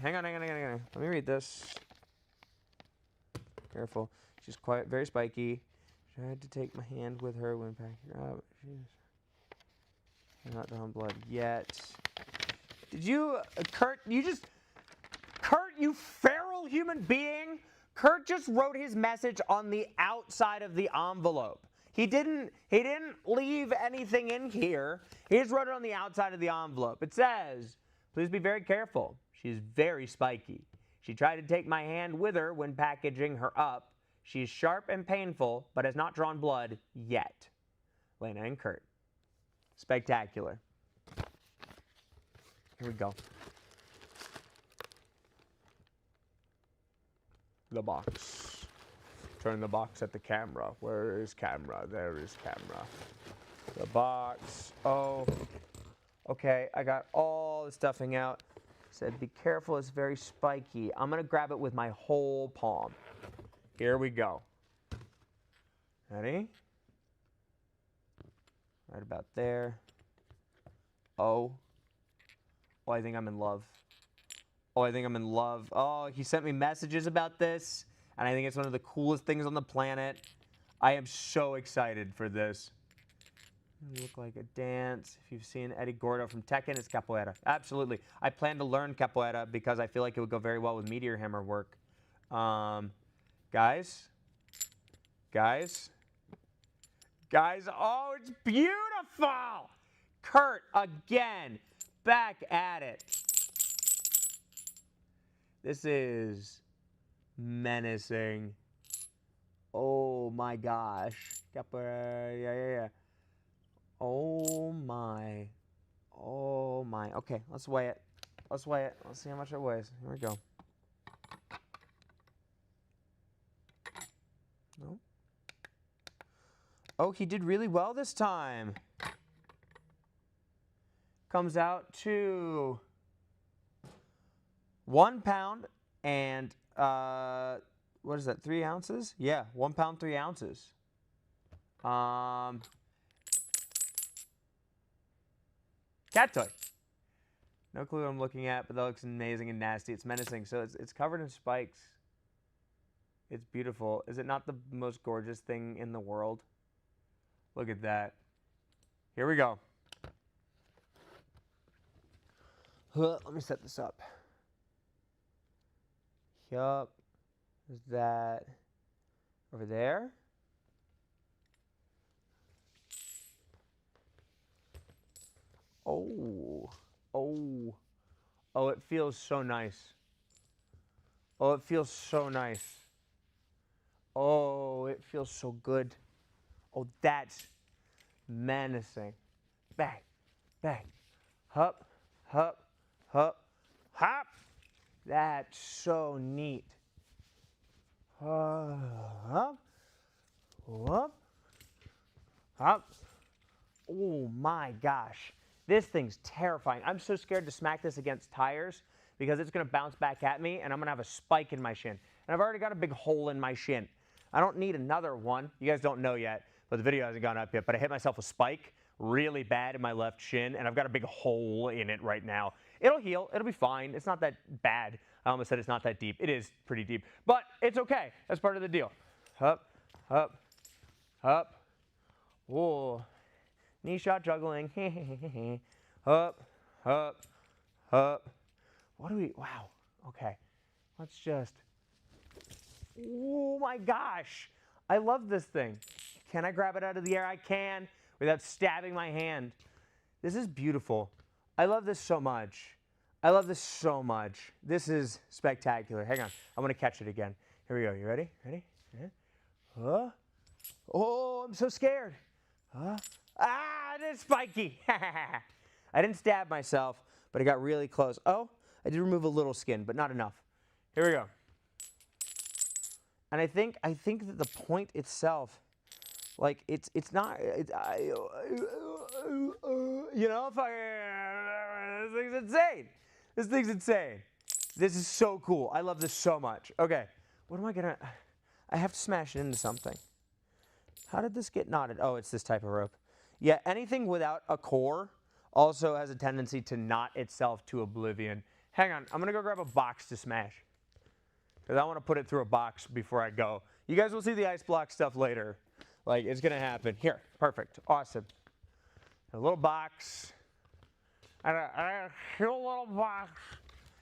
Hang on. Let me read this. Careful. She's quite very spiky. Tried to take my hand with her when packing her up. She's not drawing blood yet. Did you, Kurt, Kurt, you feral human being? Kurt just wrote his message on the outside of the envelope. He didn't leave anything in here. He just wrote it on the outside of the envelope. It says, please be very careful. She's very spiky. She tried to take my hand with her when packaging her up. She's sharp and painful, but has not drawn blood yet. Lena and Kurt. Spectacular. Here we go. The box. Turn the box at the camera. Where is camera? There is camera. The box. Oh. Okay, I got all the stuffing out. Said be careful, it's very spiky. I'm going to grab it with my whole palm. Here we go. Ready? Right about there. Oh. Oh, I think I'm in love. Oh, I think I'm in love. Oh, he sent me messages about this, and I think it's one of the coolest things on the planet. I am so excited for this. Look like a dance. If you've seen Eddie Gordo from Tekken, it's capoeira. Absolutely. I plan to learn capoeira because I feel like it would go very well with meteor hammer work. Guys, oh, it's beautiful! Kurt, again, back at it. This is menacing. Oh my gosh. Yeah. Oh my. Okay, let's weigh it. Let's see how much it weighs. Here we go. No. Oh, he did really well this time. Comes out to 1 pound and what is that, 3 ounces? Yeah, 1 pound, 3 ounces. Cat toy. No clue what I'm looking at, but that looks amazing and nasty. It's menacing. So it's covered in spikes. It's beautiful. Is it not the most gorgeous thing in the world? Look at that. Here we go. Let me set this up. Yup. There's that over there. Oh, it feels so nice. Oh, it feels so nice. Oh, it feels so good. Oh, that's menacing. Back. Hup. That's so neat. Hup. Oh my gosh. This thing's terrifying. I'm so scared to smack this against tires because it's going to bounce back at me and I'm going to have a spike in my shin. And I've already got a big hole in my shin. I don't need another one. You guys don't know yet, but the video hasn't gone up yet. But I hit myself a spike really bad in my left shin and I've got a big hole in it right now. It'll heal. It'll be fine. It's not that bad. I almost said it's not that deep. It is pretty deep. But it's okay. That's part of the deal. Hup. Whoa. Knee shot juggling. Hup. wow. Okay. Let's just, oh my gosh. I love this thing. Can I grab it out of the air? I can without stabbing my hand. This is beautiful. I love this so much. I love this so much. This is spectacular. Hang on. I'm going to catch it again. Here we go. You ready? Ready? Huh? Oh, I'm so scared. Huh? Ah, it is spiky. I didn't stab myself, but I got really close. Oh, I did remove a little skin, but not enough. Here we go. And I think that the point itself, like it's not, you know, if I, this thing's insane. This thing's insane. This is so cool. I love this so much. Okay, what am I gonna, I have to smash it into something. How did this get knotted? Oh, it's this type of rope. Yeah, anything without a core also has a tendency to knot itself to oblivion. Hang on, I'm gonna go grab a box to smash, because I want to put it through a box before I go. You guys will see the ice block stuff later. Like, it's gonna happen. Here, perfect, awesome. A little box. A little box.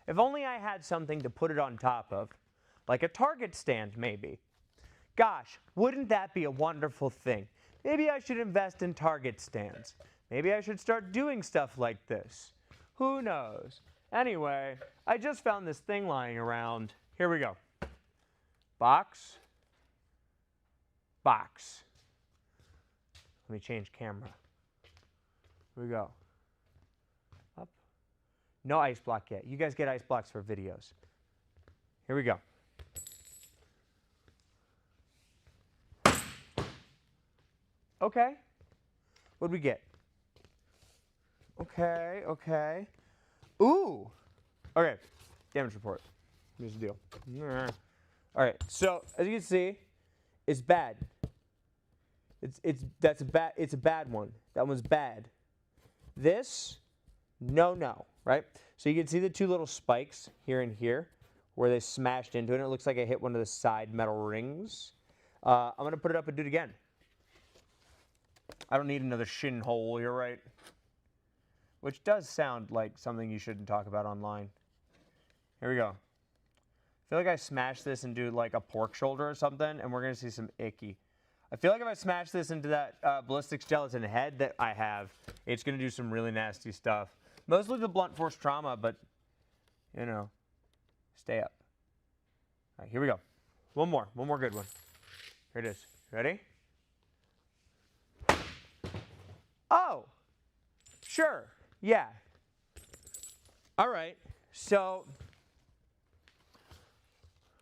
If only I had something to put it on top of, like a Target stand, maybe. Gosh, wouldn't that be a wonderful thing? Maybe I should invest in Target stands. Maybe I should start doing stuff like this. Who knows? Anyway, I just found this thing lying around. Here we go. Box. Box. Let me change camera. Here we go. Up. No ice block yet. You guys get ice blocks for videos. Here we go. Okay. What'd we get? Okay, okay. Ooh. Okay. Damage report. Here's the deal. All right. So as you can see, it's bad. It's a bad one. That one's bad. This, no, right? So you can see the two little spikes here and here where they smashed into it. And it looks like I hit one of the side metal rings. I'm gonna put it up and do it again. I don't need another shin hole. You're right. Which does sound like something you shouldn't talk about online. Here we go. I feel like I smashed this into like a pork shoulder or something, and we're going to see some icky. I feel like if I smash this into that ballistics gelatin head that I have, it's going to do some really nasty stuff. Mostly the blunt force trauma, but, you know, stay up. All right, here we go. One more good one. Here it is. Ready? Oh, sure. Yeah. All right. So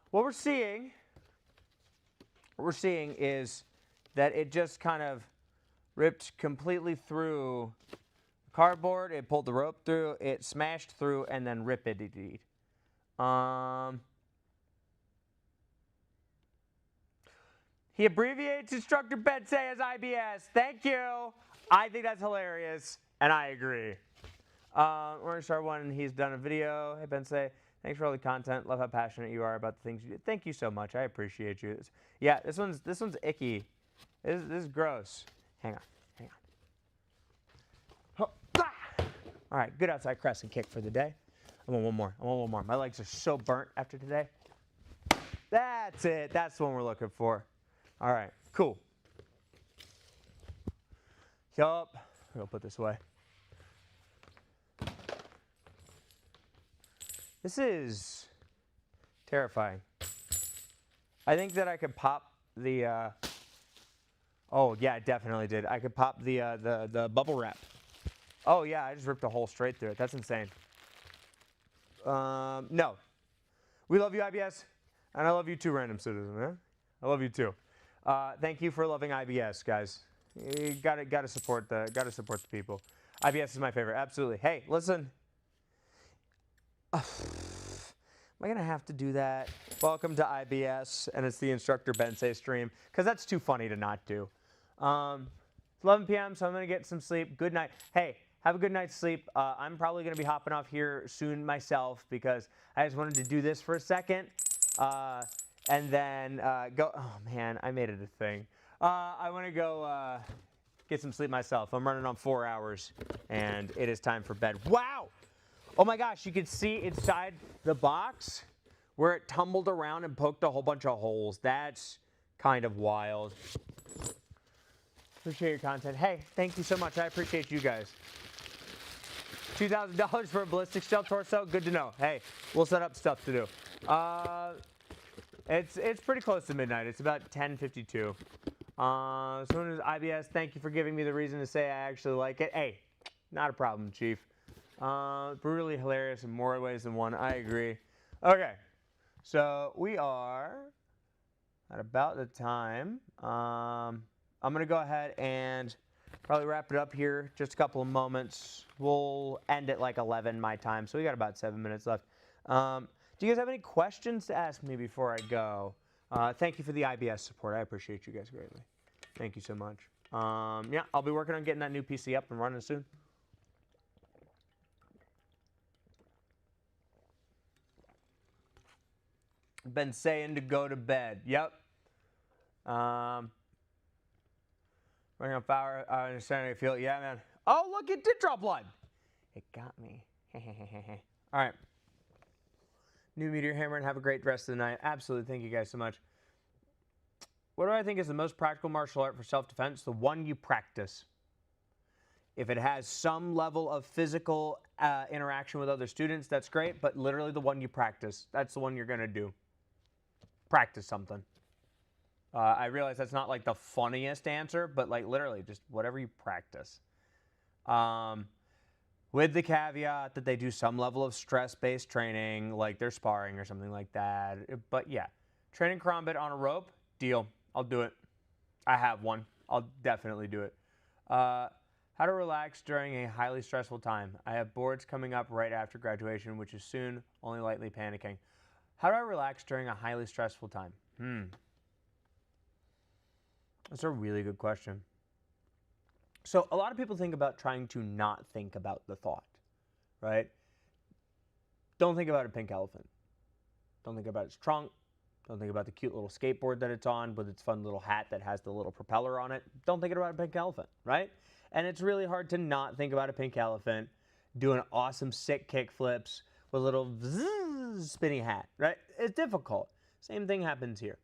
what we're seeing is that it just kind of ripped completely through cardboard. It pulled the rope through. It smashed through and then ripped it. He abbreviates Instructor Bensei as IBS. Thank you. I think that's hilarious, and I agree. We're going to start one. He's done a video. Hey, Bensei, thanks for all the content. Love how passionate you are about the things you do. Thank you so much. I appreciate you. Yeah, this one's icky. This is gross. Hang on. Oh, ah! All right, good outside crest and kick for the day. I want one more. My legs are so burnt after today. That's it. That's the one we're looking for. All right, cool. Yup. I'll put this away. This is terrifying. I think that I could pop the. Oh yeah, I definitely did. I could pop the bubble wrap. Oh yeah, I just ripped a hole straight through it. That's insane. No. We love you, IBS, and I love you too, Random Citizen. Man. I love you too. Thank you for loving IBS, guys. You gotta support the people. IBS is my favorite, absolutely. Hey, listen. Am I gonna have to do that? Welcome to IBS, and it's the Instructor Bensei stream, because that's too funny to not do. It's 11 p.m., so I'm gonna get some sleep. Good night. Hey, have a good night's sleep. I'm probably gonna be hopping off here soon myself, because I just wanted to do this for a second, and then go. Oh man, I made it a thing. I want to go get some sleep myself. I'm running on 4 hours, and it is time for bed. Wow! Oh my gosh, you could see inside the box where it tumbled around and poked a whole bunch of holes. That's kind of wild. Appreciate your content. Hey, thank you so much. I appreciate you guys. $2,000 for a ballistic shell torso. Good to know. Hey, we'll set up stuff to do. It's pretty close to midnight. It's about 10:52. Someone who's IBS, thank you for giving me the reason to say I actually like it. Hey, not a problem, Chief. Brutally hilarious in more ways than one. I agree. Okay, so we are at about the time. I'm going to go ahead and probably wrap it up here. Just a couple of moments. We'll end at like 11 my time, so we got about 7 minutes left. Do you guys have any questions to ask me before I go? Thank you for the IBS support. I appreciate you guys greatly. Thank you so much. Yeah, I'll be working on getting that new PC up and running soon. Been saying to go to bed. Yep. Running on fire. I understand how you feel. Yeah, man. Oh, look, it did draw blood. It got me. All right. New Meteor Hammer, and have a great rest of the night. Absolutely. Thank you guys so much. What do I think is the most practical martial art for self-defense? The one you practice. If it has some level of physical interaction with other students, that's great, but literally the one you practice. That's the one you're going to do. Practice something. I realize that's not like the funniest answer, but like literally just whatever you practice. With the caveat that they do some level of stress-based training, like they're sparring or something like that. But yeah, training combat on a rope, deal. I'll do it. I have one. I'll definitely do it. How to relax during a highly stressful time. I have boards coming up right after graduation, which is soon, only lightly panicking. How do I relax during a highly stressful time? That's a really good question. So a lot of people think about trying to not think about the thought, right? Don't think about a pink elephant. Don't think about its trunk. Don't think about the cute little skateboard that it's on with its fun little hat that has the little propeller on it. Don't think about a pink elephant, right? And it's really hard to not think about a pink elephant doing awesome sick kick flips with a little spinny hat, right? It's difficult. Same thing happens here.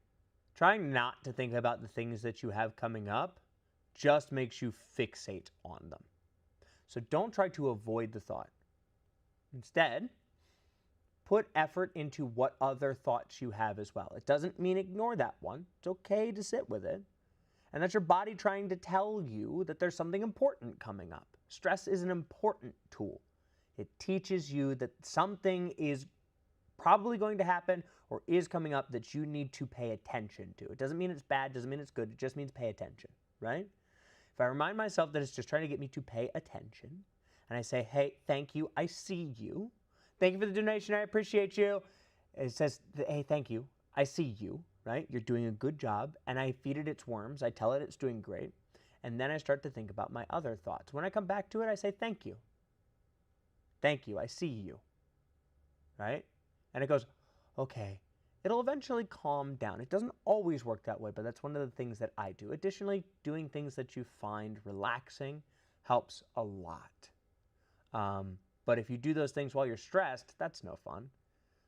Trying not to think about the things that you have coming up just makes you fixate on them. So don't try to avoid the thought. Instead, put effort into what other thoughts you have as well. It doesn't mean ignore that one. It's okay to sit with it. And that's your body trying to tell you that there's something important coming up. Stress is an important tool. It teaches you that something is probably going to happen or is coming up that you need to pay attention to. It doesn't mean it's bad, doesn't mean it's good, it just means pay attention, right? If I remind myself that it's just trying to get me to pay attention, and I say, hey, thank you, I see you. Thank you for the donation, I appreciate you. It says, hey, thank you, I see you, right? You're doing a good job, and I feed it its worms, I tell it it's doing great, and then I start to think about my other thoughts. When I come back to it, I say, thank you. Thank you, I see you, right? And it goes, okay. It'll eventually calm down. It doesn't always work that way, but that's one of the things that I do. Additionally, doing things that you find relaxing helps a lot. But if you do those things while you're stressed, that's no fun.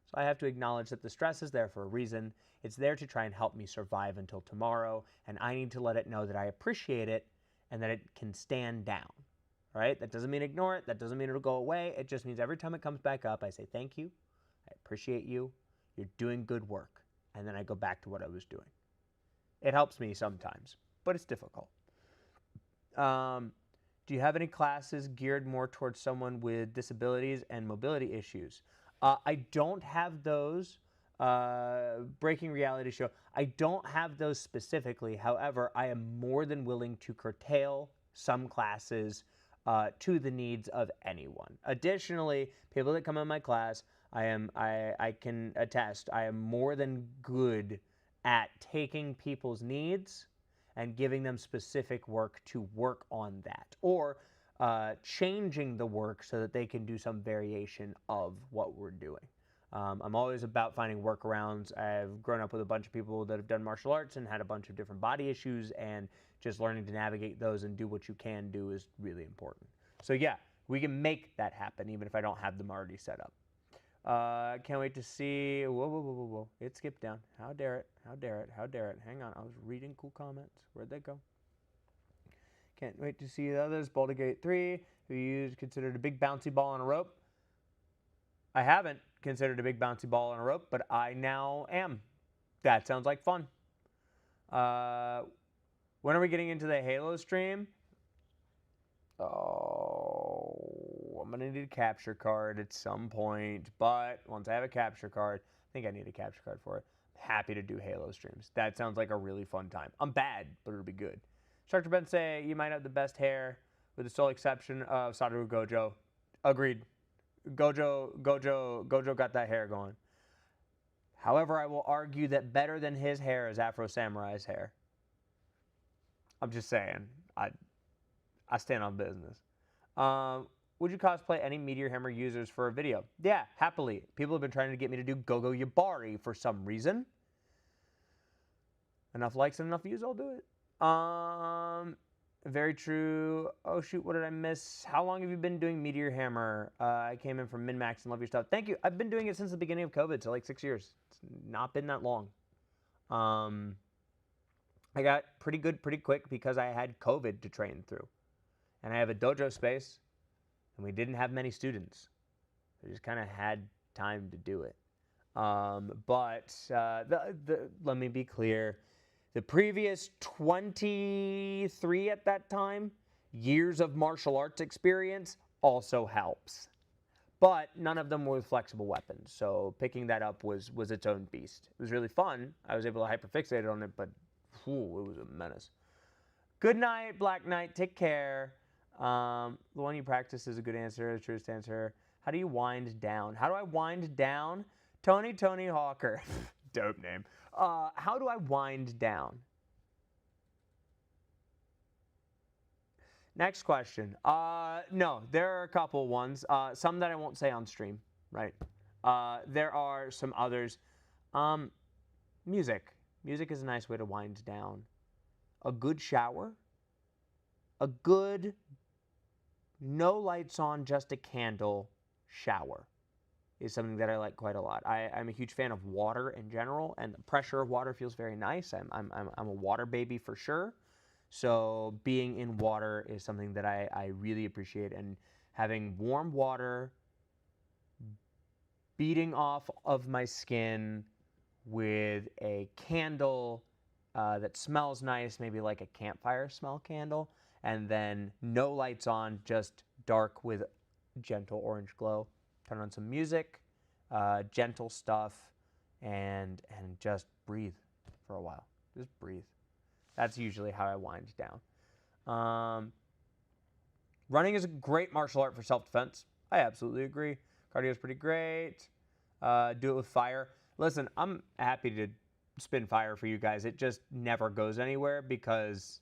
So I have to acknowledge that the stress is there for a reason. It's there to try and help me survive until tomorrow, and I need to let it know that I appreciate it and that it can stand down. Right? That doesn't mean ignore it. That doesn't mean it'll go away. It just means every time it comes back up, I say thank you. I appreciate you. You're doing good work. And then I go back to what I was doing. It helps me sometimes, but it's difficult. Do you have any classes geared more towards someone with disabilities and mobility issues? I don't have those. Breaking Reality Show. I don't have those specifically. However, I am more than willing to curtail some classes to the needs of anyone. Additionally, people that come in my class, I can attest, I am more than good at taking people's needs and giving them specific work to work on that, or changing the work so that they can do some variation of what we're doing. I'm always about finding workarounds. I've grown up with a bunch of people that have done martial arts and had a bunch of different body issues, and just learning to navigate those and do what you can do is really important. So yeah, We can make that happen even if I don't have them already set up. Can't wait to see. Whoa. It skipped down. How dare it? How dare it? How dare it? Hang on. I was reading cool comments. Where'd they go? Can't wait to see the others. Baldur's Gate 3. Who you considered a big bouncy ball on a rope? I haven't considered a big bouncy ball on a rope, but I now am. That sounds like fun. When are we getting into the Halo stream? Oh, I'm going to need a capture card at some point, but once I have a capture card, I think I need a capture card for it. I'm happy to do Halo streams. That sounds like a really fun time. I'm bad, but it'll be good. Instructor Ben say you might have the best hair, with the sole exception of Satoru Gojo. Agreed. Gojo got that hair going. However, I will argue that better than his hair is Afro Samurai's hair. I'm just saying. I stand on business. Would you cosplay any Meteor Hammer users for a video? Yeah, happily. People have been trying to get me to do Gogo Yabari for some reason. Enough likes and enough views, I'll do it. Very true. Oh, shoot, what did I miss? How long have you been doing Meteor Hammer? I came in from Min-Max and love your stuff. Thank you. I've been doing it since the beginning of COVID, so like 6 years. It's not been that long. I got pretty good pretty quick because I had COVID to train through. And I have a dojo space, and we didn't have many students. I just kind of had time to do it. But let me be clear. The previous 23 at that time years of martial arts experience also helps. But none of them were with flexible weapons, so picking that up was its own beast. It was really fun. I was able to hyperfixate on it, but it was a menace. Good night, Black Knight. Take care. The one you practice is a good answer, the truest answer. How do you wind down? How do I wind down? Tony Hawker. Dope name. How do I wind down? Next question. No, there are a couple ones. Some that I won't say on stream, right? There are some others. Music. Music is a nice way to wind down. A good shower. A good, no lights on, just a candle shower is something that I like quite a lot. I'm a huge fan of water in general, and the pressure of water feels very nice. I'm a water baby for sure. So being in water is something that I really appreciate, and having warm water beating off of my skin with a candle that smells nice, maybe like a campfire smell candle, and then no lights on, just dark with gentle orange glow. Turn on some music, gentle stuff, and just breathe for a while. Just breathe. That's usually how I wind down. Running is a great martial art for self-defense. I absolutely agree. Cardio is pretty great. Do it with fire. Listen, I'm happy to spin fire for you guys. It just never goes anywhere because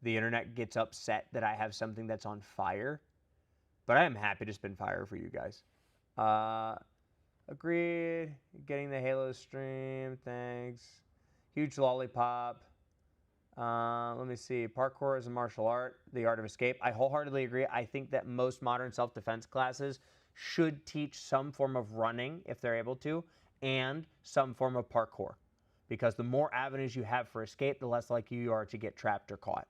the internet gets upset that I have something that's on fire. But I am happy to spin fire for you guys. Agreed. Getting the Halo stream. Thanks. Huge lollipop. Let me see. Parkour is a martial art. The art of escape. I wholeheartedly agree. I think that most modern self-defense classes should teach some form of running, if they're able to, and some form of parkour. Because the more avenues you have for escape, the less likely you are to get trapped or caught.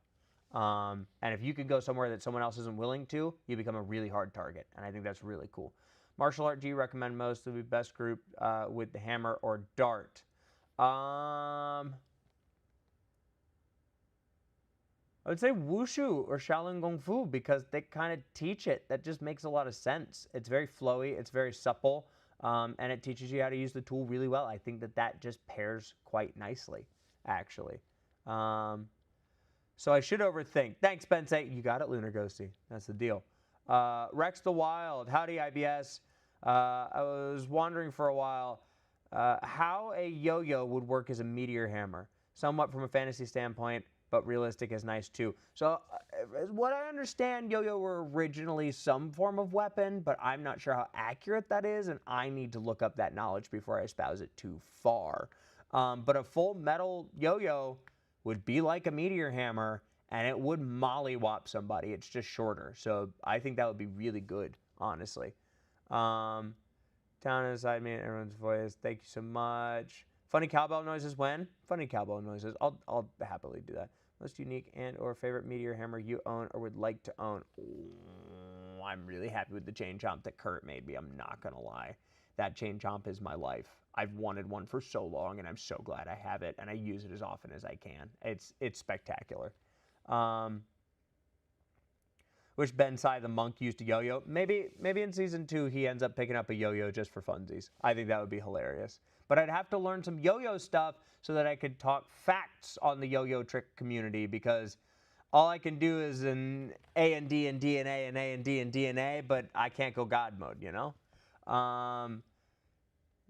And if you could go somewhere that someone else isn't willing to, you become a really hard target. And I think that's really cool. Martial art do you recommend most? Would be best group with the hammer or dart? I would say Wushu or Shaolin Kung Fu because they kind of teach it. That just makes a lot of sense. It's very flowy. It's very supple. And it teaches you how to use the tool really well. I think that just pairs quite nicely, actually. So I should overthink. Thanks, Bensei. You got it, Lunar Ghosty. That's the deal. Rex the Wild. Howdy, IBS. I was wondering for a while how a yo-yo would work as a meteor hammer. Somewhat from a fantasy standpoint, but realistic is nice too. So what I understand, yo-yo were originally some form of weapon, but I'm not sure how accurate that is, and I need to look up that knowledge before I espouse it too far. But a full metal yo-yo would be like a meteor hammer, and it would mollywop somebody. It's just shorter. So I think that would be really good, honestly. Town inside me, everyone's voice. Thank you so much. Funny cowbell noises when? Funny cowbell noises. I'll happily do that. Most unique and or favorite meteor hammer you own or would like to own? Ooh, I'm really happy with the chain chomp that Kurt made me. I'm not going to lie. That chain chomp is my life. I've wanted one for so long, and I'm so glad I have it, and I use it as often as I can. It's spectacular. Wish Ben Sai the monk used a yo-yo. Maybe in season 2 he ends up picking up a yo-yo just for funsies. I think that would be hilarious. But I'd have to learn some yo-yo stuff so that I could talk facts on the yo-yo trick community, because all I can do is an A and D and DNA and A and D and DNA, but I can't go God mode, you know?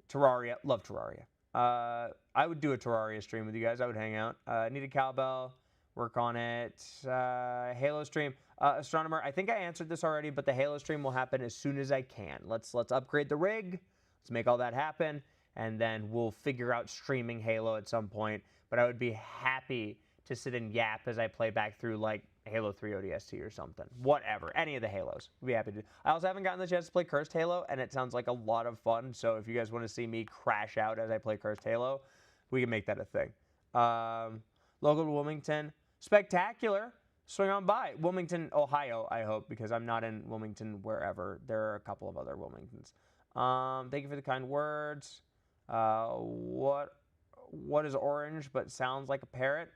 Terraria, love Terraria. I would do a Terraria stream with you guys. I would hang out. Need a cowbell, work on it. Halo stream. Astronomer, I think I answered this already, but the Halo stream will happen as soon as I can. Let's upgrade the rig. Let's make all that happen, and then we'll figure out streaming Halo at some point. But I would be happy to sit and yap as I play back through like Halo 3 ODST or something. Whatever. Any of the Halos. We'd be happy to. I also haven't gotten the chance to play Cursed Halo, and it sounds like a lot of fun. So if you guys want to see me crash out as I play Cursed Halo, we can make that a thing. Local to Wilmington. Spectacular. Swing on by. Wilmington, Ohio, I hope, because I'm not in Wilmington wherever. There are a couple of other Wilmingtons. Thank you for the kind words. What is orange but sounds like a parrot?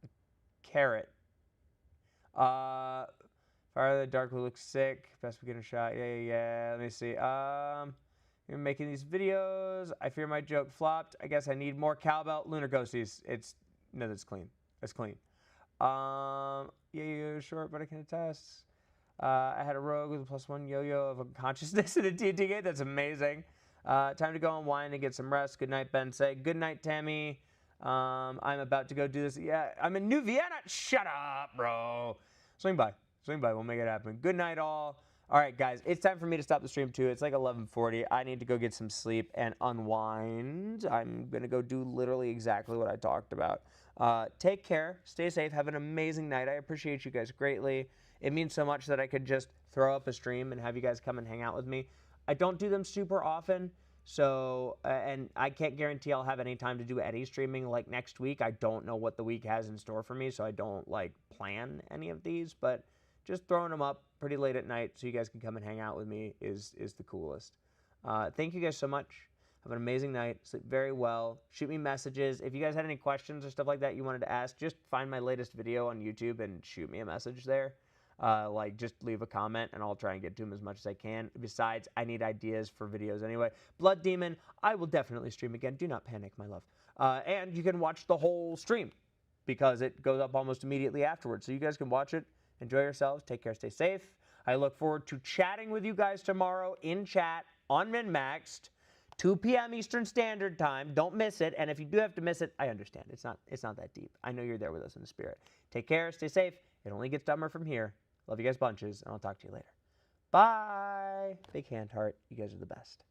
A carrot. Fire the Dark Blue looks sick. Best beginner shot. Yeah. Let me see. You're making these videos. I fear my joke flopped. I guess I need more cowbell. Lunar Ghosties. No, that's clean. That's clean. Yeah, short, but I can attest. I had a rogue with a +1 yo-yo of unconsciousness in a D&D game. That's amazing. Time to go unwind and get some rest. Good night, Ben. Say good night, Tammy. I'm about to go do this. Yeah, I'm in New Vienna. Shut up, bro. Swing by. We'll make it happen. Good night, all. All right, guys. It's time for me to stop the stream, too. It's like 11:40. I need to go get some sleep and unwind. I'm going to go do literally exactly what I talked about. Take care. Stay safe. Have an amazing night. I appreciate you guys greatly. It means so much that I could just throw up a stream and have you guys come and hang out with me. I don't do them super often. So, and I can't guarantee I'll have any time to do any streaming like next week. I don't know what the week has in store for me, so I don't like plan any of these, but just throwing them up pretty late at night so you guys can come and hang out with me is the coolest. Thank you guys so much. Have an amazing night. Sleep very well. Shoot me messages. If you guys had any questions or stuff like that you wanted to ask, just find my latest video on YouTube and shoot me a message there. Just leave a comment and I'll try and get to them as much as I can. Besides, I need ideas for videos anyway. Blood Demon, I will definitely stream again. Do not panic, my love. And you can watch the whole stream because it goes up almost immediately afterwards. So you guys can watch it. Enjoy yourselves. Take care. Stay safe. I look forward to chatting with you guys tomorrow in chat on MinMaxed, 2 p.m. Eastern Standard Time. Don't miss it. And if you do have to miss it, I understand. It's not that deep. I know you're there with us in the spirit. Take care. Stay safe. It only gets dumber from here. Love you guys bunches, and I'll talk to you later. Bye. Big hand heart. You guys are the best.